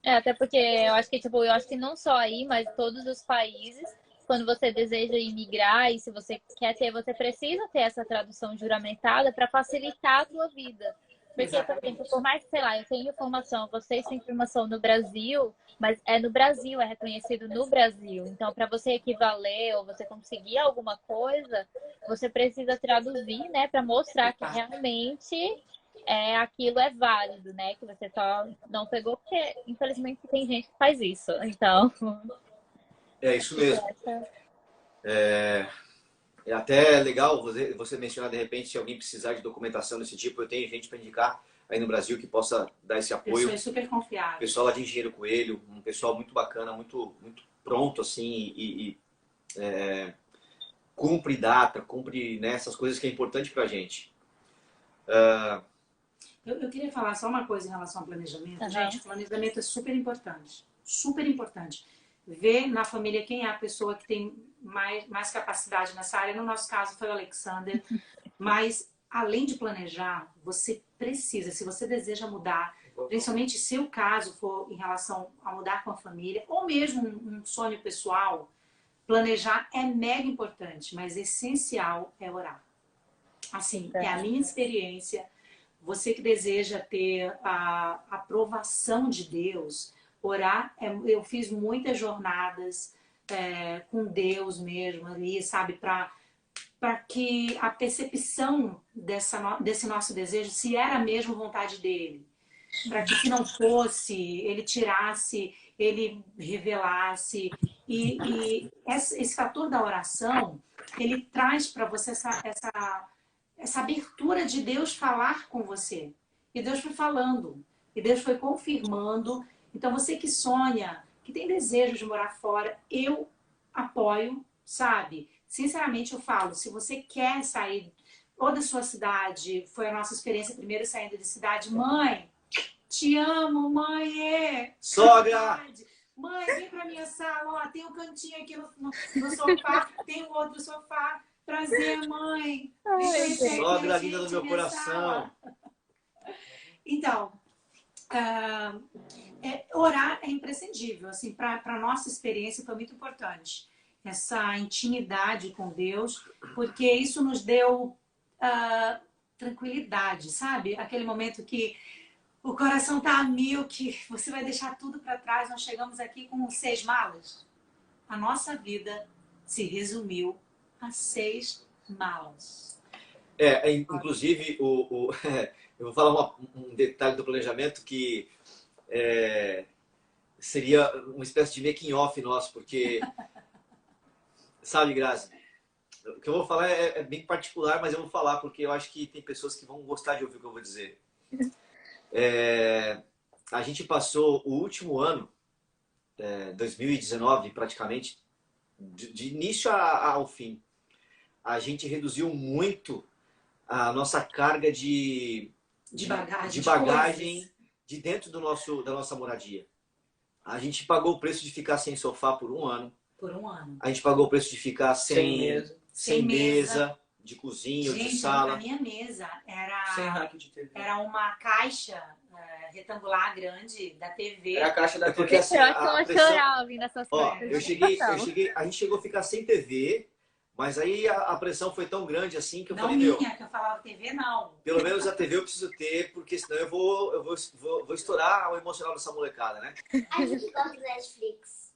Até porque eu acho que não só aí, mas todos os países, quando você deseja imigrar e se você quer ter, você precisa ter essa tradução juramentada para facilitar a sua vida. Porque, por exemplo, por mais que, sei lá, eu tenho formação, vocês têm formação no Brasil, mas é no Brasil, é reconhecido no Brasil. Então, para você equivaler ou você conseguir alguma coisa, você precisa traduzir, né, para mostrar que realmente aquilo é válido, né? Que você só não pegou, porque infelizmente tem gente que faz isso. Então, É isso mesmo. É até legal você mencionar, de repente, se alguém precisar de documentação desse tipo, eu tenho gente para indicar aí no Brasil que possa dar esse apoio. Pessoas super confiáveis. Pessoal lá de Engenheiro Coelho, um pessoal muito bacana, muito pronto, assim, cumpre data, cumpre, né, essas coisas que é importante pra gente. Eu queria falar só uma coisa em relação ao planejamento. Uhum. Gente, o planejamento é super importante. Super importante. Ver na família quem é a pessoa que tem mais capacidade nessa área. No nosso caso foi o Alexander. Mas, além de planejar, você precisa, se você deseja mudar, principalmente se o caso for em relação a mudar com a família, ou mesmo um sonho pessoal, planejar é mega importante, mas essencial é orar. Assim, é a minha experiência. Você que deseja ter a aprovação de Deus, orar, eu fiz muitas jornadas com Deus mesmo ali, sabe? Para que a percepção desse nosso desejo, se era mesmo vontade dele, para que se não fosse, ele tirasse, ele revelasse. E esse fator da oração, ele traz para você essa abertura de Deus falar com você. E Deus foi falando. E Deus foi confirmando. Então, você que sonha, que tem desejo de morar fora, eu apoio, sabe? Sinceramente, eu falo, se você quer sair ou da sua cidade, foi a nossa experiência primeiro saindo de cidade, mãe, te amo, mãe! Sogra! Mãe, vem pra minha sala, ó, tem um cantinho aqui no sofá, tem um outro sofá. Prazer, mãe. Sogra linda do meu coração. Então, orar é imprescindível. Assim, para nossa experiência foi muito importante. Essa intimidade com Deus, porque isso nos deu tranquilidade, sabe? Aquele momento que o coração tá a mil, que você vai deixar tudo para trás. Nós chegamos aqui com 6 malas. A nossa vida se resumiu a 6 malas. Inclusive, eu vou falar um detalhe do planejamento que seria uma espécie de making off nosso, porque, sabe, Grazi, o que eu vou falar é bem particular, mas eu vou falar porque eu acho que tem pessoas que vão gostar de ouvir o que eu vou dizer. A gente passou o último ano, 2019 praticamente, de início ao fim, a gente reduziu muito a nossa carga de bagagem de dentro da nossa moradia. A gente pagou o preço de ficar sem sofá por um ano. A gente pagou o preço de ficar sem mesa, de cozinha, gente, de sala. A minha mesa Sem rack de TV. era uma caixa retangular grande da TV. Era a caixa da TV. Porque assim, eu vou chorar ouvindo essas coisas. A gente chegou a ficar sem TV, mas aí a pressão foi tão grande assim que eu falei, que eu falava TV, não. Pelo menos a TV eu preciso ter, porque senão eu vou estourar o emocional dessa molecada, né? A gente gosta do Netflix.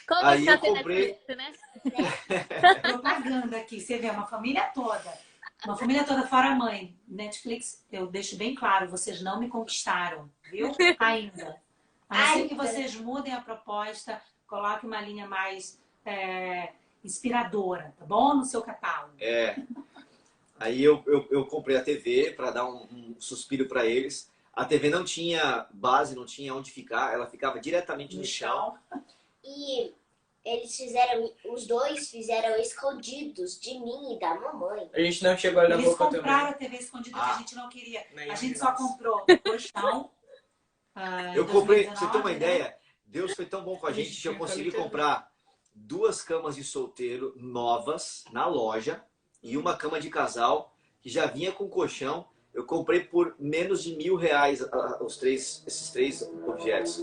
Como Aí tá eu comprei... Netflix, né? Propaganda aqui, você vê, uma família toda. Uma família toda fora a mãe. Netflix, eu deixo bem claro, vocês não me conquistaram, viu? Ainda. A não ser que vocês mudem a proposta, coloquem uma linha mais inspiradora, tá bom? No seu catálogo. Aí eu comprei a TV para dar um suspiro para eles. A TV não tinha base, não tinha onde ficar, ela ficava diretamente no chão. E os dois fizeram escondidos de mim e da mamãe. A gente não chegou a levar Eles o também. compraram a TV escondida que a gente não queria. A gente só comprou colchão. Eu comprei, pra você ter uma ideia, Deus foi tão bom com a gente que eu consegui comprar 2 camas de solteiro novas na loja e uma cama de casal que já vinha com colchão. Eu comprei por menos de R$1.000 esses 3 objetos.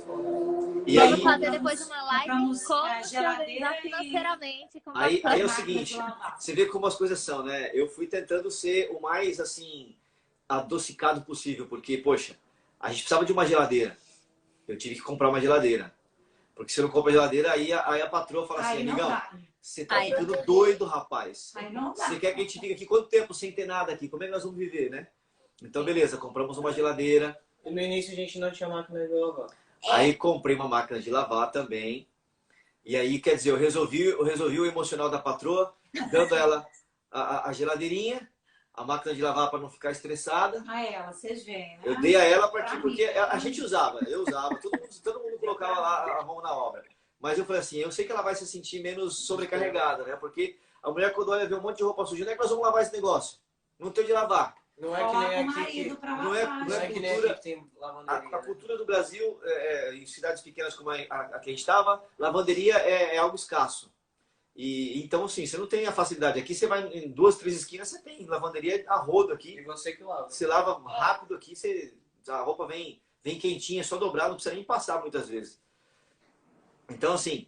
E Vamos aí, fazer depois uma live como se geladeira organizar financeiramente. aí é o seguinte, você vê como as coisas são, né? Eu fui tentando ser o mais, assim, adocicado possível, porque, poxa, a gente precisava de uma geladeira. Eu tive que comprar uma geladeira. Porque se eu não compro a geladeira, aí a patroa fala assim, Aí não amigão, dá. você tá Aí ficando doido, rapaz. Aí não dá. Você quer que a gente fique aqui quanto tempo sem ter nada aqui? Como é que nós vamos viver, né? Então, beleza, compramos uma geladeira. E no início a gente não tinha máquina de lavar. Aí comprei uma máquina de lavar também. E aí, quer dizer, eu resolvi o emocional da patroa, dando a ela a geladeirinha, a máquina de lavar para não ficar estressada. A ela, vocês veem, né? Eu dei a ela porque a gente usava, eu usava, todo mundo colocava lá a mão na obra. Mas eu falei assim, eu sei que ela vai se sentir menos sobrecarregada, né? Porque a mulher, quando olha ver um monte de roupa suja, não é que nós vamos lavar esse negócio. Não tem de lavar. Não é que Coloca nem o aqui marido que... pra não é- lavar. não é Não é que nem cultura- aqui que tem lavanderia. A cultura do Brasil, em cidades pequenas como a que a gente estava, lavanderia é algo escasso. E então, assim, você não tem a facilidade. Aqui você vai em 2, 3 esquinas, você tem lavanderia a rodo aqui. E você que lava. Você lava rápido aqui, a roupa vem quentinha, só dobrar, não precisa nem passar muitas vezes. Então, assim,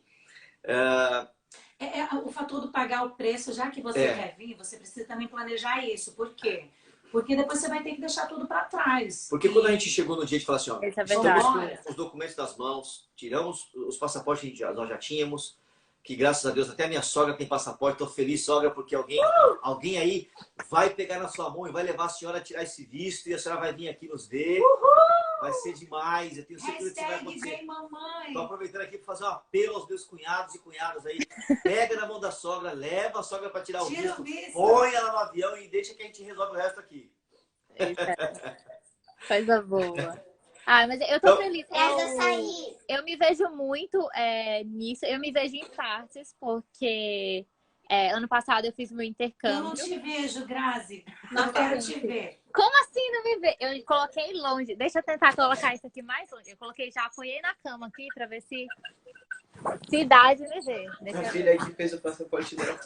O fator do pagar o preço, já que você quer vir, você precisa também planejar isso. Por quê? Porque depois você vai ter que deixar tudo para trás. porque quando a gente chegou no dia de falar assim, ó, Isso é estamos verdade. com os documentos das mãos, tiramos os passaportes que nós já tínhamos, que graças a Deus até a minha sogra tem passaporte, estou feliz, sogra, porque alguém aí vai pegar na sua mão e vai levar a senhora a tirar esse visto e a senhora vai vir aqui nos ver. Vai ser demais, eu tenho certeza que você vai Hashtag acontecer. vem mamãe. Estou aproveitando aqui para fazer um apelo aos meus cunhados e cunhadas aí. Pega na mão da sogra, leva a sogra para tirar o Tira visto, o visto. põe ela no avião e deixa que a gente resolve o resto aqui. Eita. Coisa boa. Ah, mas eu tô Então- feliz. Essa sair. Eu me vejo muito nisso. Eu me vejo em partes, porque ano passado eu fiz meu Eu não intercâmbio. te vejo, Grazi. Não Não quero sei. te ver. Como assim não me ver? Eu coloquei longe. Deixa eu tentar colocar isso aqui mais longe. Eu coloquei, já apoiei na cama aqui pra ver se dá de me ver. Deixa Minha eu filha ver. aqui fez o passaporte dela.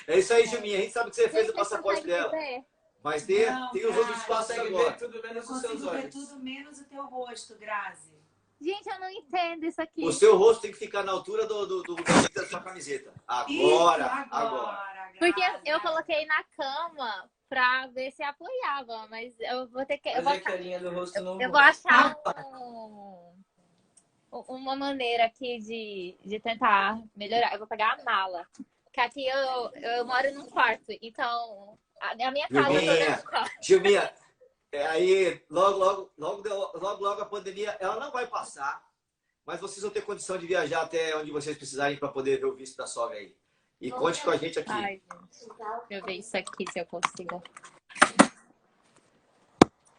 É isso aí, Gilminha. A gente sabe que você fez o Vocês passaporte conseguem dela. ver? Mas tem Não, os outros cara, espaços Consegue agora. ver tudo Eu menos os seus consigo ver olhos. tudo menos o teu rosto, Grazi. Gente, eu não entendo isso aqui. O seu rosto tem que ficar na altura do da sua camiseta. Agora, Isso, agora. Grazi. Porque eu coloquei na cama pra ver se apoiava, mas eu vou ter que. Eu Mas vou, é que a linha do rosto não eu vou muda. achar uma maneira aqui de tentar melhorar. Eu vou pegar a mala. Porque aqui eu moro num quarto, então a minha casa Gilminha. é um quarto. Gilminha, aí logo a pandemia, ela não vai passar, mas vocês vão ter condição de viajar até onde vocês precisarem para poder ver o visto da sogra aí. E conte com a gente aqui. Ai, gente. Deixa eu ver isso aqui, se eu consigo.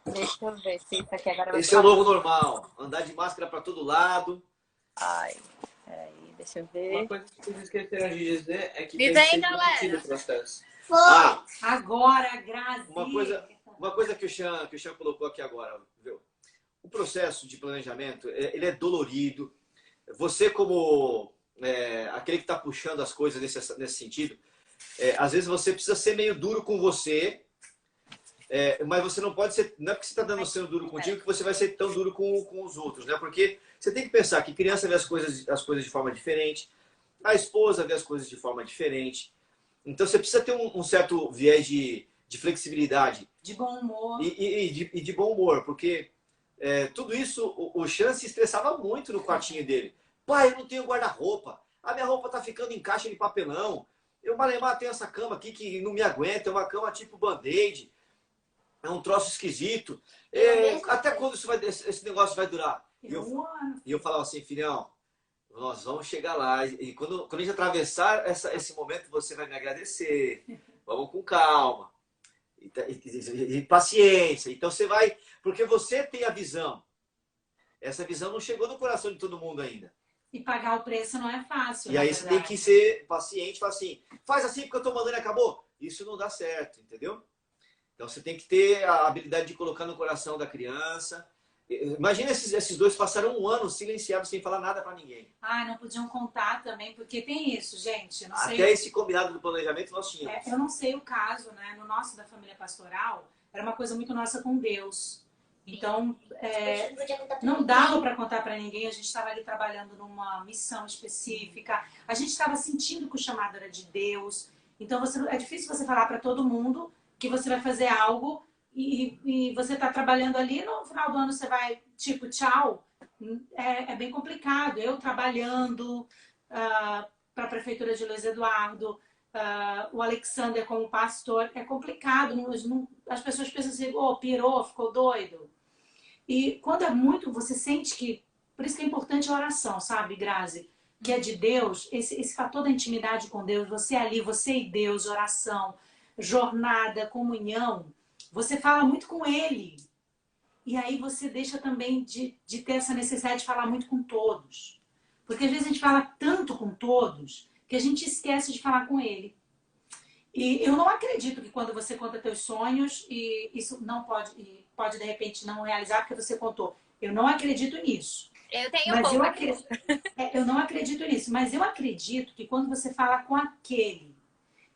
Deixa eu ver se isso aqui agora vai Esse é o novo normal. Andar de máscara para todo lado. Ai, peraí, deixa eu Uma ver. coisa que vocês esqueceram de dizer é que Diz tem aí, que ser galera. divertido o processo. Foi. Ah, Agora, Grazi. uma coisa que o Chan colocou aqui agora, viu? O processo de planejamento, ele é dolorido. Você como aquele que está puxando as coisas nesse sentido, às vezes você precisa ser meio duro com você, mas você não pode ser, não é porque você está sendo duro contigo que você vai ser tão duro com os outros, né? Porque você tem que pensar que criança vê as coisas de forma diferente, a esposa vê as coisas de forma diferente. Então você precisa ter um certo viés de flexibilidade De bom humor. e de bom humor, porque tudo isso, o Chan se estressava muito no quartinho dele. Pai, eu não tenho guarda-roupa, a minha roupa tá ficando em caixa de papelão, eu, Malemar, tenho essa cama aqui que não me aguenta, é uma cama tipo Band-Aid, é um troço esquisito. Até quando esse negócio vai durar? E eu falava assim, filhão, nós vamos chegar lá. E quando a gente atravessar esse momento, você vai me agradecer. Vamos com calma. E paciência. Então você vai... Porque você tem a visão. Essa visão não chegou no coração de todo mundo ainda. E pagar o preço não é fácil. E aí você tem que ser paciente. Falar assim, faz assim porque eu tô mandando e acabou. Isso não dá certo, entendeu? Então você tem que ter a habilidade de colocar no coração da criança. Imagina esses dois passaram um ano silenciados sem falar nada para ninguém. Não podiam contar também, porque tem isso, gente. Eu não sei. Até esse combinado do planejamento nós tínhamos. Eu não sei o caso, né? No nosso da família pastoral, era uma coisa muito nossa com Deus. Então, não dava para contar para ninguém. A gente estava ali trabalhando numa missão específica. A gente estava sentindo que o chamado era de Deus. Então, é difícil você falar para todo mundo que você vai fazer algo e você está trabalhando ali, no final do ano você vai, tipo, tchau. É bem complicado. Eu trabalhando para a Prefeitura de Luiz Eduardo, o Alexander como pastor, é complicado. As pessoas pensam assim, oh, pirou, ficou doido. E quando é muito, você sente que... Por isso que é importante a oração, sabe, Grazi? Que é de Deus, esse fator da intimidade com Deus, você ali, você e Deus, oração, jornada, comunhão, você fala muito com Ele. E aí você deixa também de ter essa necessidade de falar muito com todos. Porque às vezes a gente fala tanto com todos que a gente esquece de falar com Ele. E eu não acredito que quando você conta teus sonhos, e isso não pode de repente não realizar porque você contou. Eu não acredito nisso. Eu tenho Mas pouco. eu não acredito nisso. Mas eu acredito que quando você fala com aquele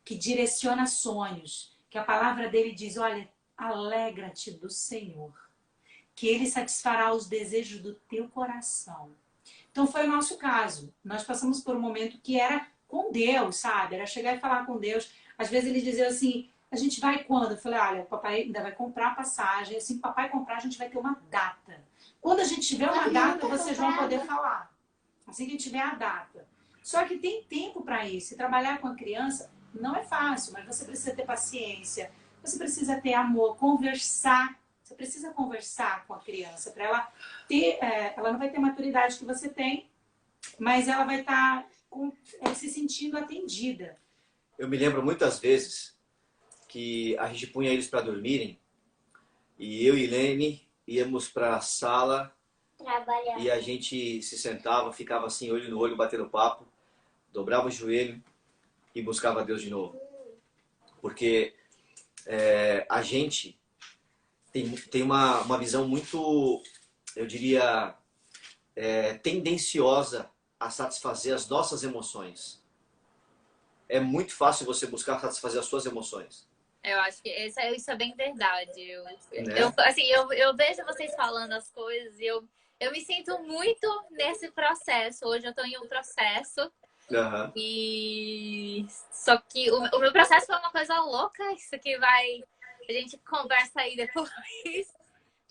que direciona sonhos, que a palavra dele diz, olha, alegra-te do Senhor, que Ele satisfará os desejos do teu coração. Então foi o nosso caso. Nós passamos por um momento que era com Deus, sabe? Era chegar e falar com Deus. Às vezes ele dizia assim, a gente vai quando? Eu falei, olha, o papai ainda vai comprar a passagem. Assim que o papai comprar, a gente vai ter uma data. Quando a gente tiver uma data, vocês vão poder falar. Assim que a gente tiver a data. Só que tem tempo para isso. E trabalhar com a criança não é fácil, mas você precisa ter paciência. Você precisa ter amor, conversar. Você precisa conversar com a criança para ela ter... ela não vai ter maturidade que você tem, mas ela vai estar se sentindo atendida. Eu me lembro muitas vezes que a gente punha eles para dormirem e eu e Lene íamos para a sala Trabalhar. e a gente se sentava, ficava assim, olho no olho, batendo papo, dobrava o joelho e buscava Deus de novo. Porque a gente tem uma visão muito, eu diria, tendenciosa a satisfazer as nossas emoções. É muito fácil você buscar satisfazer as suas emoções. Eu acho que isso é bem verdade. Né? Eu vejo vocês falando as coisas e eu me sinto muito nesse processo. Hoje eu estou em um processo. Uhum. E só que o meu processo foi uma coisa louca. Isso que a gente conversa aí depois.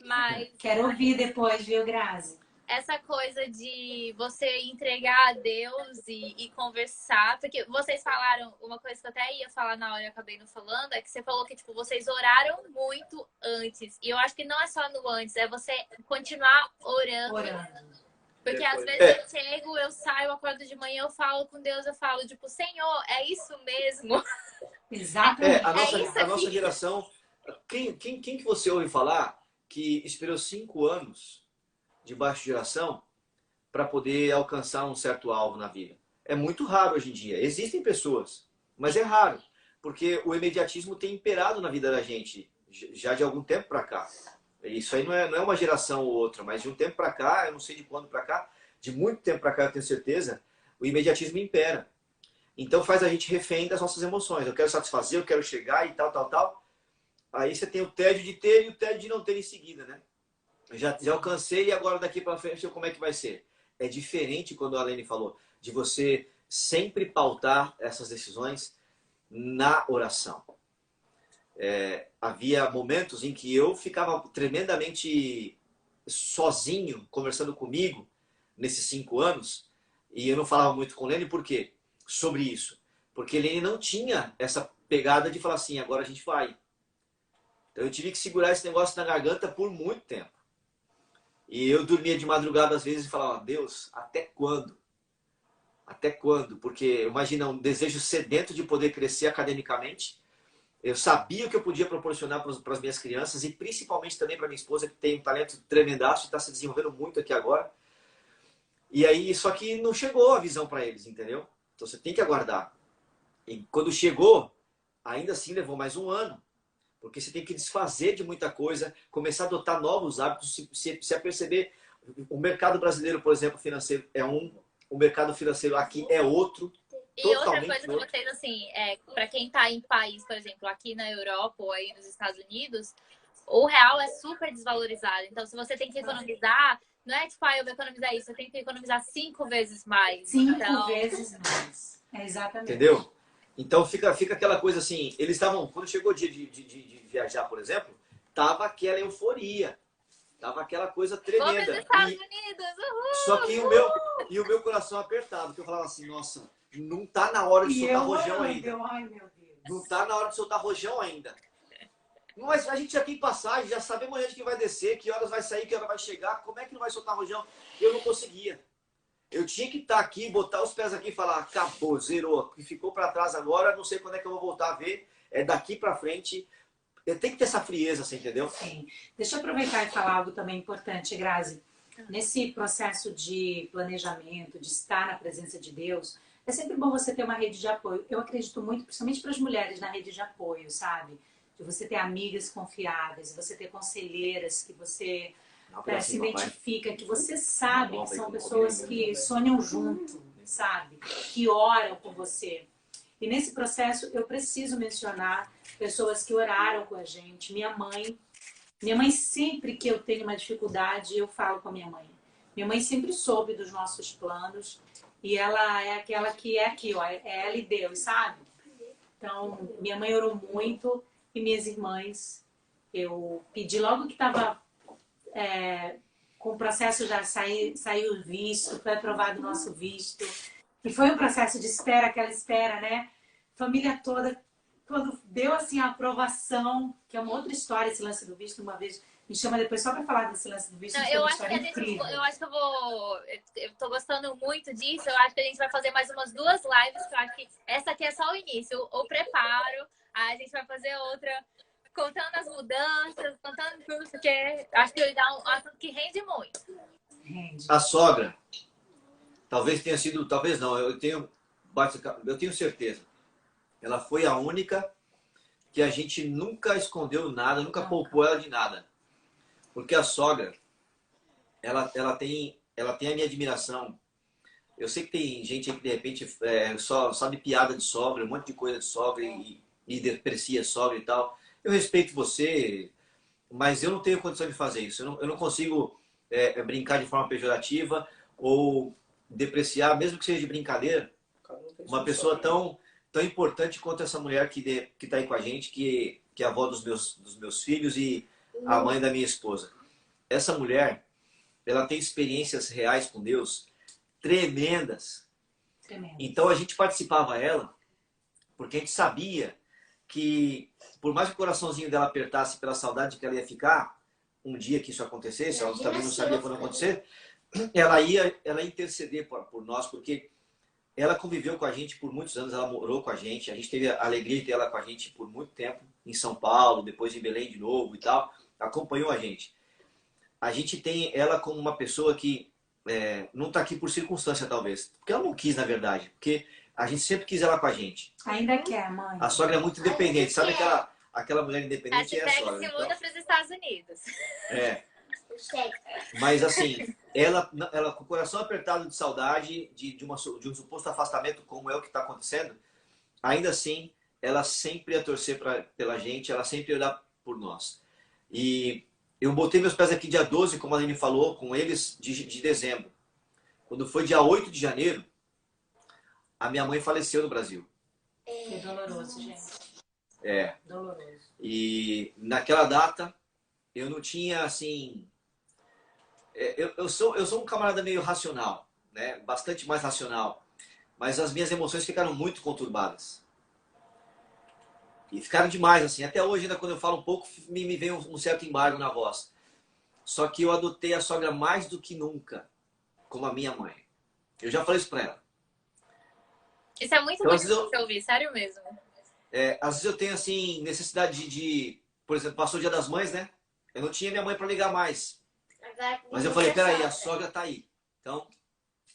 Mas quero ouvir depois, viu, Grazi? Essa coisa de você entregar a Deus e conversar, porque vocês falaram, uma coisa que eu até ia falar na hora e acabei não falando, é que você falou que tipo, vocês oraram muito antes. E eu acho que não é só no antes, é você continuar orando. Porque às vezes eu chego, eu saio, acordo de manhã, eu falo com Deus, eu falo, tipo, Senhor, é isso mesmo? Exatamente. A nossa geração, quem que você ouve falar que esperou 5 anos debaixo de oração para poder alcançar um certo alvo na vida? É muito raro hoje em dia. Existem pessoas, mas é raro. Porque o imediatismo tem imperado na vida da gente já de algum tempo para cá. Isso aí não é uma geração ou outra, mas de um tempo para cá, eu não sei de quando para cá, de muito tempo para cá eu tenho certeza, o imediatismo impera. Então faz a gente refém das nossas emoções. Eu quero satisfazer, eu quero chegar e tal. Aí você tem o tédio de ter e o tédio de não ter em seguida, né? Já alcancei e agora daqui para frente como é que vai ser? É diferente quando a Lene falou de você sempre pautar essas decisões na oração. Havia momentos em que eu ficava tremendamente sozinho conversando comigo nesses 5 anos e eu não falava muito com Lene, por quê? Sobre isso. Porque Lene não tinha essa pegada de falar assim, agora a gente vai. Então eu tive que segurar esse negócio na garganta por muito tempo. E eu dormia de madrugada às vezes e falava, Deus, até quando? Até quando? Porque imagina um desejo sedento de poder crescer academicamente. Eu sabia o que eu podia proporcionar para as minhas crianças e principalmente também para minha esposa, que tem um talento tremendaço e está se desenvolvendo muito aqui agora. E aí, só que não chegou a visão para eles, entendeu? Então você tem que aguardar. E quando chegou, ainda assim levou mais 1 ano. Porque você tem que desfazer de muita coisa, começar a adotar novos hábitos, se aperceber. O mercado brasileiro, por exemplo, financeiro é um, o mercado financeiro aqui é outro. E outra coisa que vocês, assim, para quem está em país, por exemplo, aqui na Europa ou aí nos Estados Unidos, o real é super desvalorizado. Então, se você tem que economizar, não é tipo, eu vou economizar isso, você tem que economizar 5 vezes mais. 5 vezes mais. Exatamente. Entendeu? Então fica aquela coisa assim, eles estavam, quando chegou o dia de viajar, por exemplo, tava aquela euforia. Tava aquela coisa Vou para os tremenda. Estados Unidos, uhul! Só que o meu coração apertado, porque eu falava assim, nossa, não tá na hora de E soltar eu rojão orando, ainda. ai meu Deus. Não tá na hora de soltar rojão ainda. Mas a gente já tem passagem, já sabemos onde que vai descer, que horas vai sair, que hora vai chegar, como é que não vai soltar rojão? Eu não conseguia. Eu tinha que estar aqui, botar os pés aqui e falar, acabou, zerou, e ficou para trás agora, não sei quando é que eu vou voltar a ver, é daqui para frente. Eu tenho que ter essa frieza, você entendeu? Sim. Deixa eu aproveitar e falar algo também importante, Grazi. Nesse processo de planejamento, de estar na presença de Deus, é sempre bom você ter uma rede de apoio. Eu acredito muito, principalmente para as mulheres, na rede de apoio, sabe? De você ter amigas confiáveis, você ter conselheiras que você se identifica, que você sabe que são pessoas que sonham junto, sabe? Que oram por você. E nesse processo eu preciso mencionar pessoas que oraram com a gente. Minha mãe sempre que eu tenho uma dificuldade, eu falo com a minha mãe. Minha mãe sempre soube dos nossos planos e ela é aquela que é aqui, ó, é ela e Deus, sabe? Então, minha mãe orou muito e minhas irmãs, eu pedi logo que estava com o processo, já saiu o visto, foi aprovado o nosso visto. E foi um processo de espera, aquela espera, né? Família toda, quando deu assim a aprovação, que é uma outra história esse lance do visto, uma vez me chama depois só para falar desse lance do visto. Não, eu acho que eu acho que eu tô gostando muito disso. Eu acho que a gente vai fazer mais umas 2 lives, que eu acho que essa aqui é só o início, o preparo. Aí a gente vai fazer outra contando as mudanças, contando tudo, porque acho que dá um assunto que rende muito. A sogra, talvez tenha sido, talvez não, eu tenho certeza. Ela foi a única que a gente nunca escondeu nada, nunca poupou ela de nada. Porque a sogra, ela tem a minha admiração. Eu sei que tem gente que de repente só sabe piada de sogra, um monte de coisa de sogra e deprecia sogra e tal. Eu respeito você, mas eu não tenho condição de fazer isso. Eu não consigo brincar de forma pejorativa ou depreciar, mesmo que seja de brincadeira, uma pessoa tão importante quanto essa mulher que está aí com a gente, que é a avó dos meus filhos e a mãe da minha esposa. Essa mulher, ela tem experiências reais com Deus tremendas. Então a gente participava ela, porque a gente sabia que, por mais que o coraçãozinho dela apertasse pela saudade que ela ia ficar, um dia que isso acontecesse, ela também não sabia quando acontecer, ela ia interceder por nós, porque ela conviveu com a gente por muitos anos, ela morou com a gente teve a alegria de ter ela com a gente por muito tempo, em São Paulo, depois em Belém de novo e tal, acompanhou a gente. A gente tem ela como uma pessoa que não está aqui por circunstância, talvez, porque ela não quis, na verdade, porque a gente sempre quis ela com a gente. Ainda quer, mãe. A sogra é muito independente, sabe aquela mulher independente é a sogra. Se muda para os Estados Unidos. Mas assim, ela com o coração apertado de saudade, de um suposto afastamento como é o que está acontecendo, ainda assim, ela sempre ia torcer pela gente, ela sempre ia orar por nós. E eu botei meus pés aqui dia 12, como a Aline falou, com eles de dezembro. Quando foi dia 8 de janeiro, a minha mãe faleceu no Brasil. É doloroso, gente. Doloroso. E naquela data, eu não tinha, assim... Eu sou um camarada meio racional, né? Bastante mais racional. Mas as minhas emoções ficaram muito conturbadas. E ficaram demais, assim. Até hoje, ainda quando eu falo um pouco, me vem um certo embargo na voz. Só que eu adotei a sogra mais do que nunca, como a minha mãe. Eu já falei isso pra ela. Isso é muito bonito de ouvir, sério mesmo. Às vezes eu tenho, assim, necessidade de... Por exemplo, passou o Dia das Mães, né? Eu não tinha minha mãe pra ligar mais. Mas eu falei, peraí, a sogra tá aí. Então,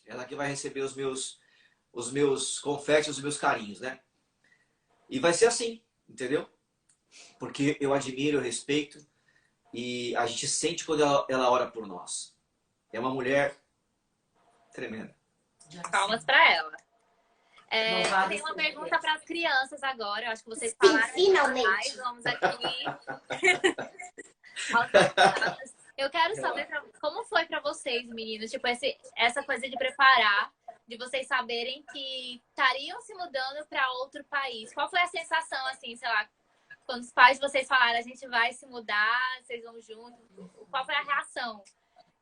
ela que vai receber os meus confetes, os meus carinhos, né? E vai ser assim, entendeu? Porque eu admiro, eu respeito e a gente sente quando ela ora por nós. É uma mulher tremenda. Palmas para ela. Eu tenho uma pergunta para as crianças agora. Eu acho que vocês falaram finalmente. Vamos aqui. Eu quero saber como foi para vocês, meninos, tipo, essa coisa de preparar, de vocês saberem que estariam se mudando para outro país. Qual foi a sensação, assim, sei lá, Quando os pais de vocês falaram, a gente vai se mudar, vocês vão junto, qual foi a reação?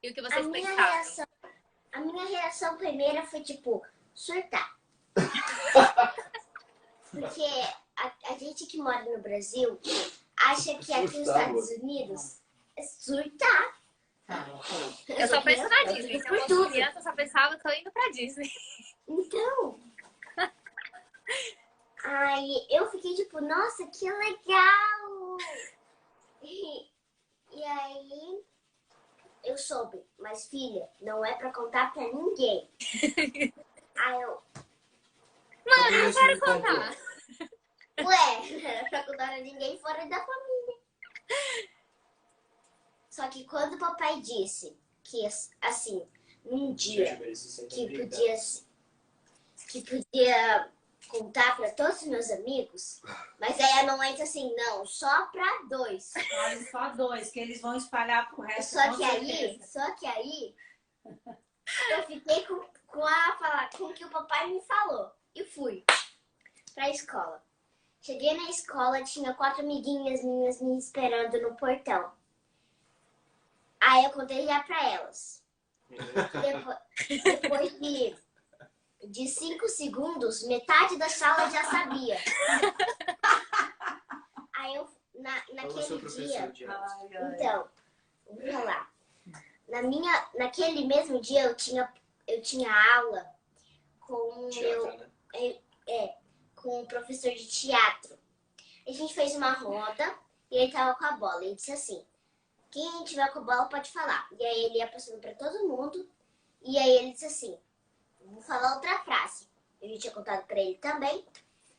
E o que vocês pensaram? A minha reação primeira foi, tipo, surtar. Porque a gente que mora no Brasil acha que aqui nos Estados Unidos é surtar. Eu só penso na Disney. Se eu fosse criança, eu só pensava que eu tô indo pra Disney. Então, aí eu fiquei tipo, nossa, que legal! E aí eu soube, mas filha, não é pra contar pra ninguém. Aí eu, Mano, eu quero contar. ué, não era pra contar pra ninguém fora da família. Só que quando o papai disse que, assim, num dia que podia contar pra todos os meus amigos, mas aí a mamãe disse assim, não, só pra 2. Olha, só 2, que eles vão espalhar pro resto. Só que aí, eu fiquei com o que o papai me falou. E fui pra escola. Cheguei na escola, tinha 4 amiguinhas minhas me esperando no portão. Aí eu contei já pra elas. Depois de 5 segundos, metade da sala já sabia. Aí eu, naquele dia... Então, vamos falar. Naquele mesmo dia, eu tinha aula com com um professor de teatro. A gente fez uma roda e ele tava com a bola. Ele disse assim, quem tiver com a bola pode falar. E aí ele ia passando pra todo mundo. E aí ele disse assim, vou falar outra frase. Eu já tinha contado pra ele também.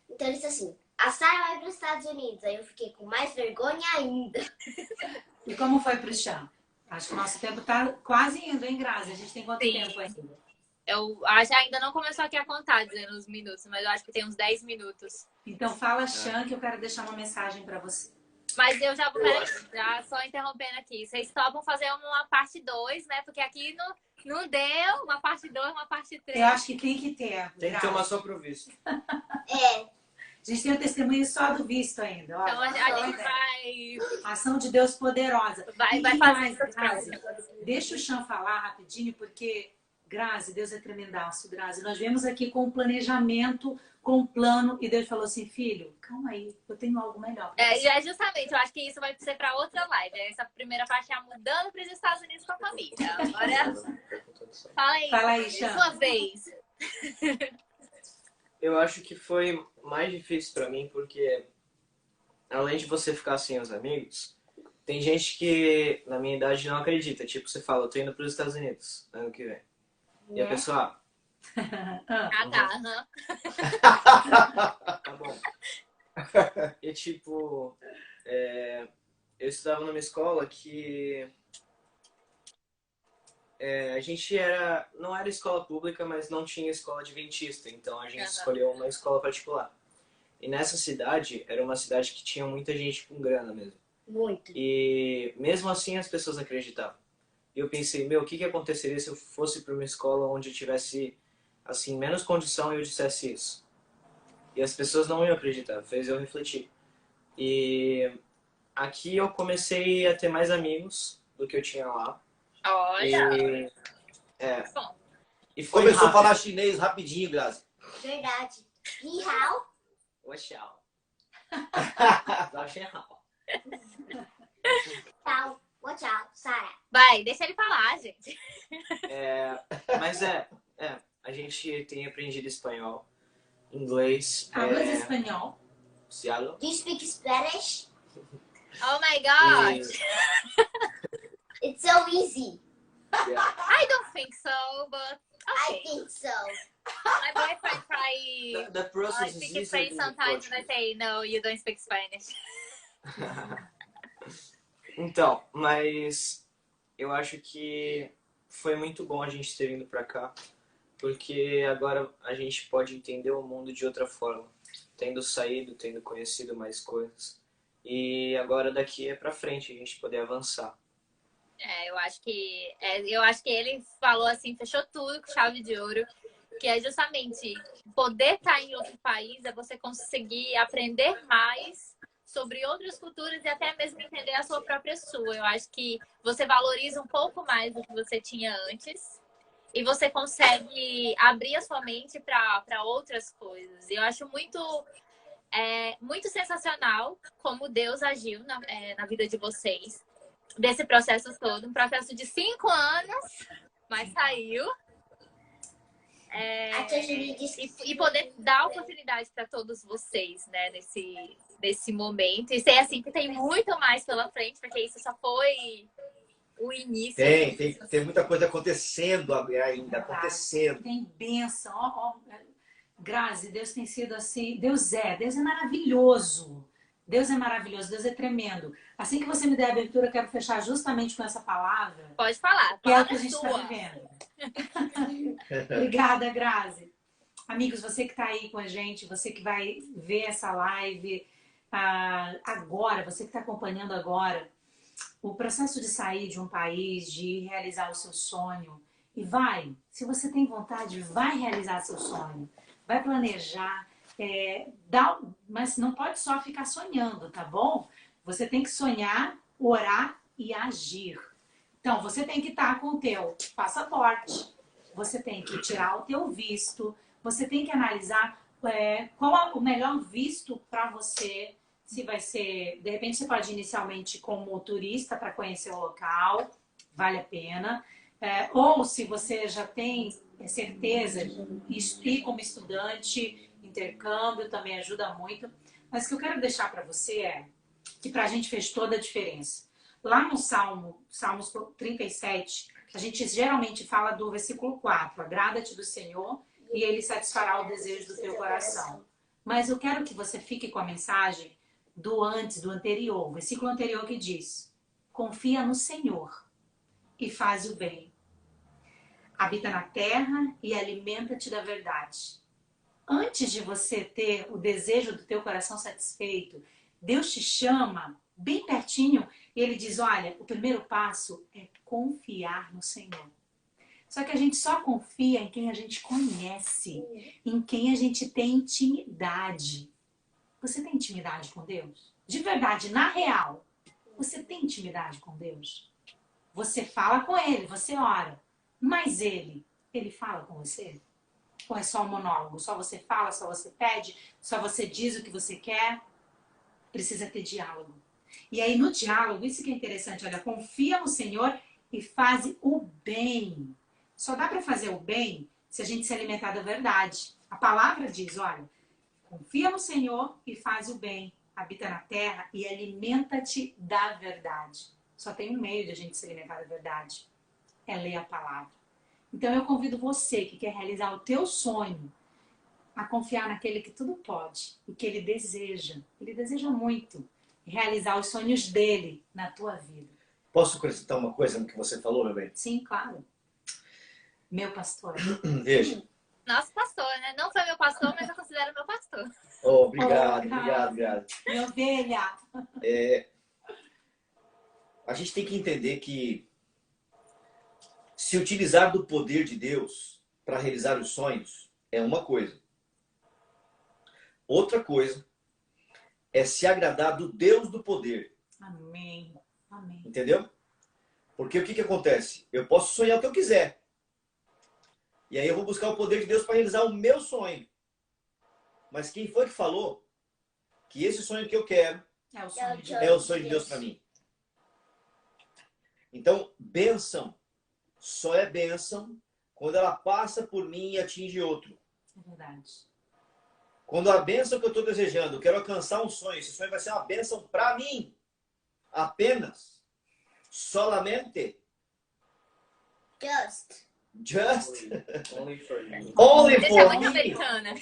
Então ele disse assim, a Sarah vai para os Estados Unidos. Aí eu fiquei com mais vergonha ainda. E como foi pro chão? Acho que o nosso tempo tá quase indo, hein, Grazi? A gente tem quanto tempo ainda? Eu acho que ainda não começou aqui a contar, dizendo os minutos, mas eu acho que tem uns 10 minutos. Então fala, Chan, que eu quero deixar uma mensagem pra você. Mas eu já só interrompendo aqui. Vocês topam fazer uma parte 2, né? Porque aqui não deu uma parte 2, uma parte 3. Eu acho que tem que ter. Tem que ter uma só pro visto. É. A gente tem o testemunho só do visto ainda. Olha, Então a gente vai... Ação de Deus poderosa. Vai E fazer mais, essas Grazi, coisas. deixa o Chan falar rapidinho, porque, Grazi, Deus é tremendaço, Grazi. Nós viemos aqui com um planejamento, com um plano, e Deus falou assim, filho, calma aí, eu tenho algo melhor. Justamente, eu acho que isso vai ser para outra live. Essa primeira parte é mudando para os Estados Unidos com a família. Agora, fala aí, Chan. sua vez. Eu acho que foi mais difícil pra mim porque, além de você ficar sem os amigos, tem gente que na minha idade não acredita. Tipo, você fala, eu tô indo pros Estados Unidos ano que vem. E a pessoa, tá bom. E tipo, eu estudava numa escola que a gente não era escola pública, mas não tinha escola adventista, então a gente escolheu uma escola particular. E nessa cidade, era uma cidade que tinha muita gente com grana mesmo. Muito. E mesmo assim as pessoas acreditavam. E eu pensei, o que aconteceria se eu fosse para uma escola onde eu tivesse, assim, menos condição e eu dissesse isso? E as pessoas não iam acreditar, fez eu refletir. E aqui eu comecei a ter mais amigos do que eu tinha lá. Olha! Bom. E foi Começou rápido. a falar chinês rapidinho, Grazi. Verdade. Ni hao. Tchau. Tchau. Tchau. Tchau, Sarah. Vai, deixa ele falar, gente. Mas a gente tem aprendido espanhol, inglês. Hablas espanhol? Se habla. Do you speak Spanish? Oh my God! It's so easy. I don't think so, but okay. I think so. My boyfriend tries. The process is speak easier Spanish than the sometimes, and I Portuguese. say, no, you don't speak Spanish. Então, mas eu acho que foi muito bom a gente ter vindo pra cá, porque agora a gente pode entender o mundo de outra forma, tendo saído, tendo conhecido mais coisas. E agora daqui é pra frente a gente poder avançar. Eu acho que ele falou assim, fechou tudo com chave de ouro, que é justamente poder estar em outro país, é você conseguir aprender mais sobre outras culturas e até mesmo entender a sua própria sua. Eu acho que você valoriza um pouco mais do que você tinha antes e você consegue abrir a sua mente para outras coisas. E eu acho muito sensacional como Deus agiu na vida de vocês, desse processo todo. Um processo de 5 anos, mas saiu. A tia Julie disse E poder dar oportunidade para todos vocês, né, nesse momento. E ser assim, que tem muito mais pela frente, porque isso só foi o início. Tem muita coisa acontecendo ainda, acontecendo. Tem bênção. Ó, Grazi, Deus tem sido assim. Deus é maravilhoso. Deus é maravilhoso, Deus é tremendo. Assim que você me der a abertura, eu quero fechar justamente com essa palavra. Pode falar. Que é o que a gente está vivendo. Obrigada, Grazi. Amigos, você que está aí com a gente, você que vai ver essa live agora, você que está acompanhando agora, o processo de sair de um país, de realizar o seu sonho, e se você tem vontade, vai realizar seu sonho, vai planejar, mas não pode só ficar sonhando, tá bom? Você tem que sonhar, orar e agir. Então, você tem que estar com o teu passaporte, você tem que tirar o teu visto, você tem que analisar qual é o melhor visto para você, se vai ser... De repente, você pode ir inicialmente como turista para conhecer o local, vale a pena. Ou se você já tem certeza, ir como estudante, intercâmbio também ajuda muito. Mas o que eu quero deixar para você é que para a gente fez toda a diferença. Lá no Salmos 37, a gente geralmente fala do versículo 4. Agrada-te do Senhor e Ele satisfará o desejo do teu coração. Mas eu quero que você fique com a mensagem do anterior. O versículo anterior que diz: confia no Senhor e faz o bem. Habita na terra e alimenta-te da verdade. Antes de você ter o desejo do teu coração satisfeito, Deus te chama bem pertinho e Ele diz, olha, o primeiro passo é confiar no Senhor. Só que a gente só confia em quem a gente conhece, em quem a gente tem intimidade. Você tem intimidade com Deus? De verdade, na real, você tem intimidade com Deus? Você fala com Ele, você ora, mas Ele fala com você? Ou é só um monólogo? Só você fala, só você pede, só você diz o que você quer? Precisa ter diálogo. E aí no diálogo, isso que é interessante, olha, confia no Senhor e faz o bem. Só dá para fazer o bem se a gente se alimentar da verdade. A palavra diz, olha, confia no Senhor e faz o bem. Habita na terra e alimenta-te da verdade. Só tem um meio de a gente se alimentar da verdade. É ler a palavra. Então eu convido você que quer realizar o teu sonho a confiar naquele que tudo pode e que Ele deseja. Ele deseja muito realizar os sonhos dele na tua vida. Posso acrescentar uma coisa no que você falou, meu bem? Sim, claro. Meu pastor. Veja. Nosso pastor, né? Não foi meu pastor, mas eu considero meu pastor. Oh, obrigado. Minha ovelha. A gente tem que entender que se utilizar do poder de Deus para realizar os sonhos é uma coisa. Outra coisa é se agradar do Deus do poder. Amém. Amém. Entendeu? Porque o que acontece? Eu posso sonhar o que eu quiser. E aí eu vou buscar o poder de Deus para realizar o meu sonho. Mas quem foi que falou que esse sonho que eu quero é o sonho de Deus para mim? Então, bênção só é bênção quando ela passa por mim e atinge outro. É verdade. Quando a bênção que eu estou desejando, eu quero alcançar um sonho, esse sonho vai ser uma bênção para mim. Apenas. Solamente. Just. Only for you. Only Esse é for muito me. americana.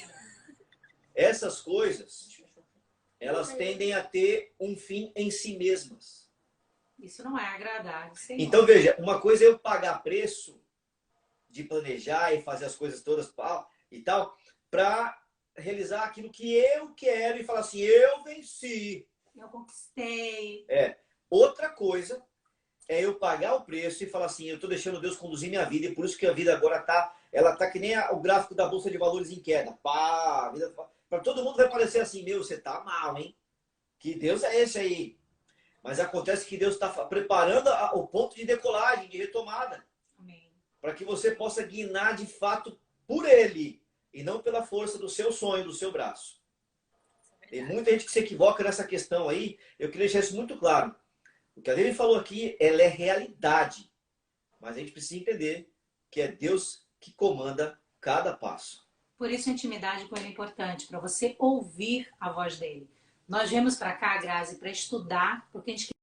Essas coisas, elas tendem a ter um fim em si mesmas. Isso não é agradável. Senhor. Então, veja, uma coisa é eu pagar preço de planejar e fazer as coisas todas e tal, para realizar aquilo que eu quero e falar assim, eu venci. Eu conquistei. Outra coisa é eu pagar o preço e falar assim, eu estou deixando Deus conduzir minha vida e por isso que a vida agora ela tá que nem o gráfico da Bolsa de Valores em queda. Pá, para todo mundo vai parecer assim, meu, você tá mal, hein? que Deus é esse aí. Mas acontece que Deus está preparando o ponto de decolagem, de retomada. Amém. Para que você possa guinar de fato por Ele. E não pela força do seu sonho, do seu braço. Tem muita gente que se equivoca nessa questão aí. Eu queria deixar isso muito claro. O que a Lili falou aqui, ela é realidade. Mas a gente precisa entender que é Deus que comanda cada passo. Por isso a intimidade com ele é importante, para você ouvir a voz dele. Nós viemos para cá, Grazi, para estudar, porque a gente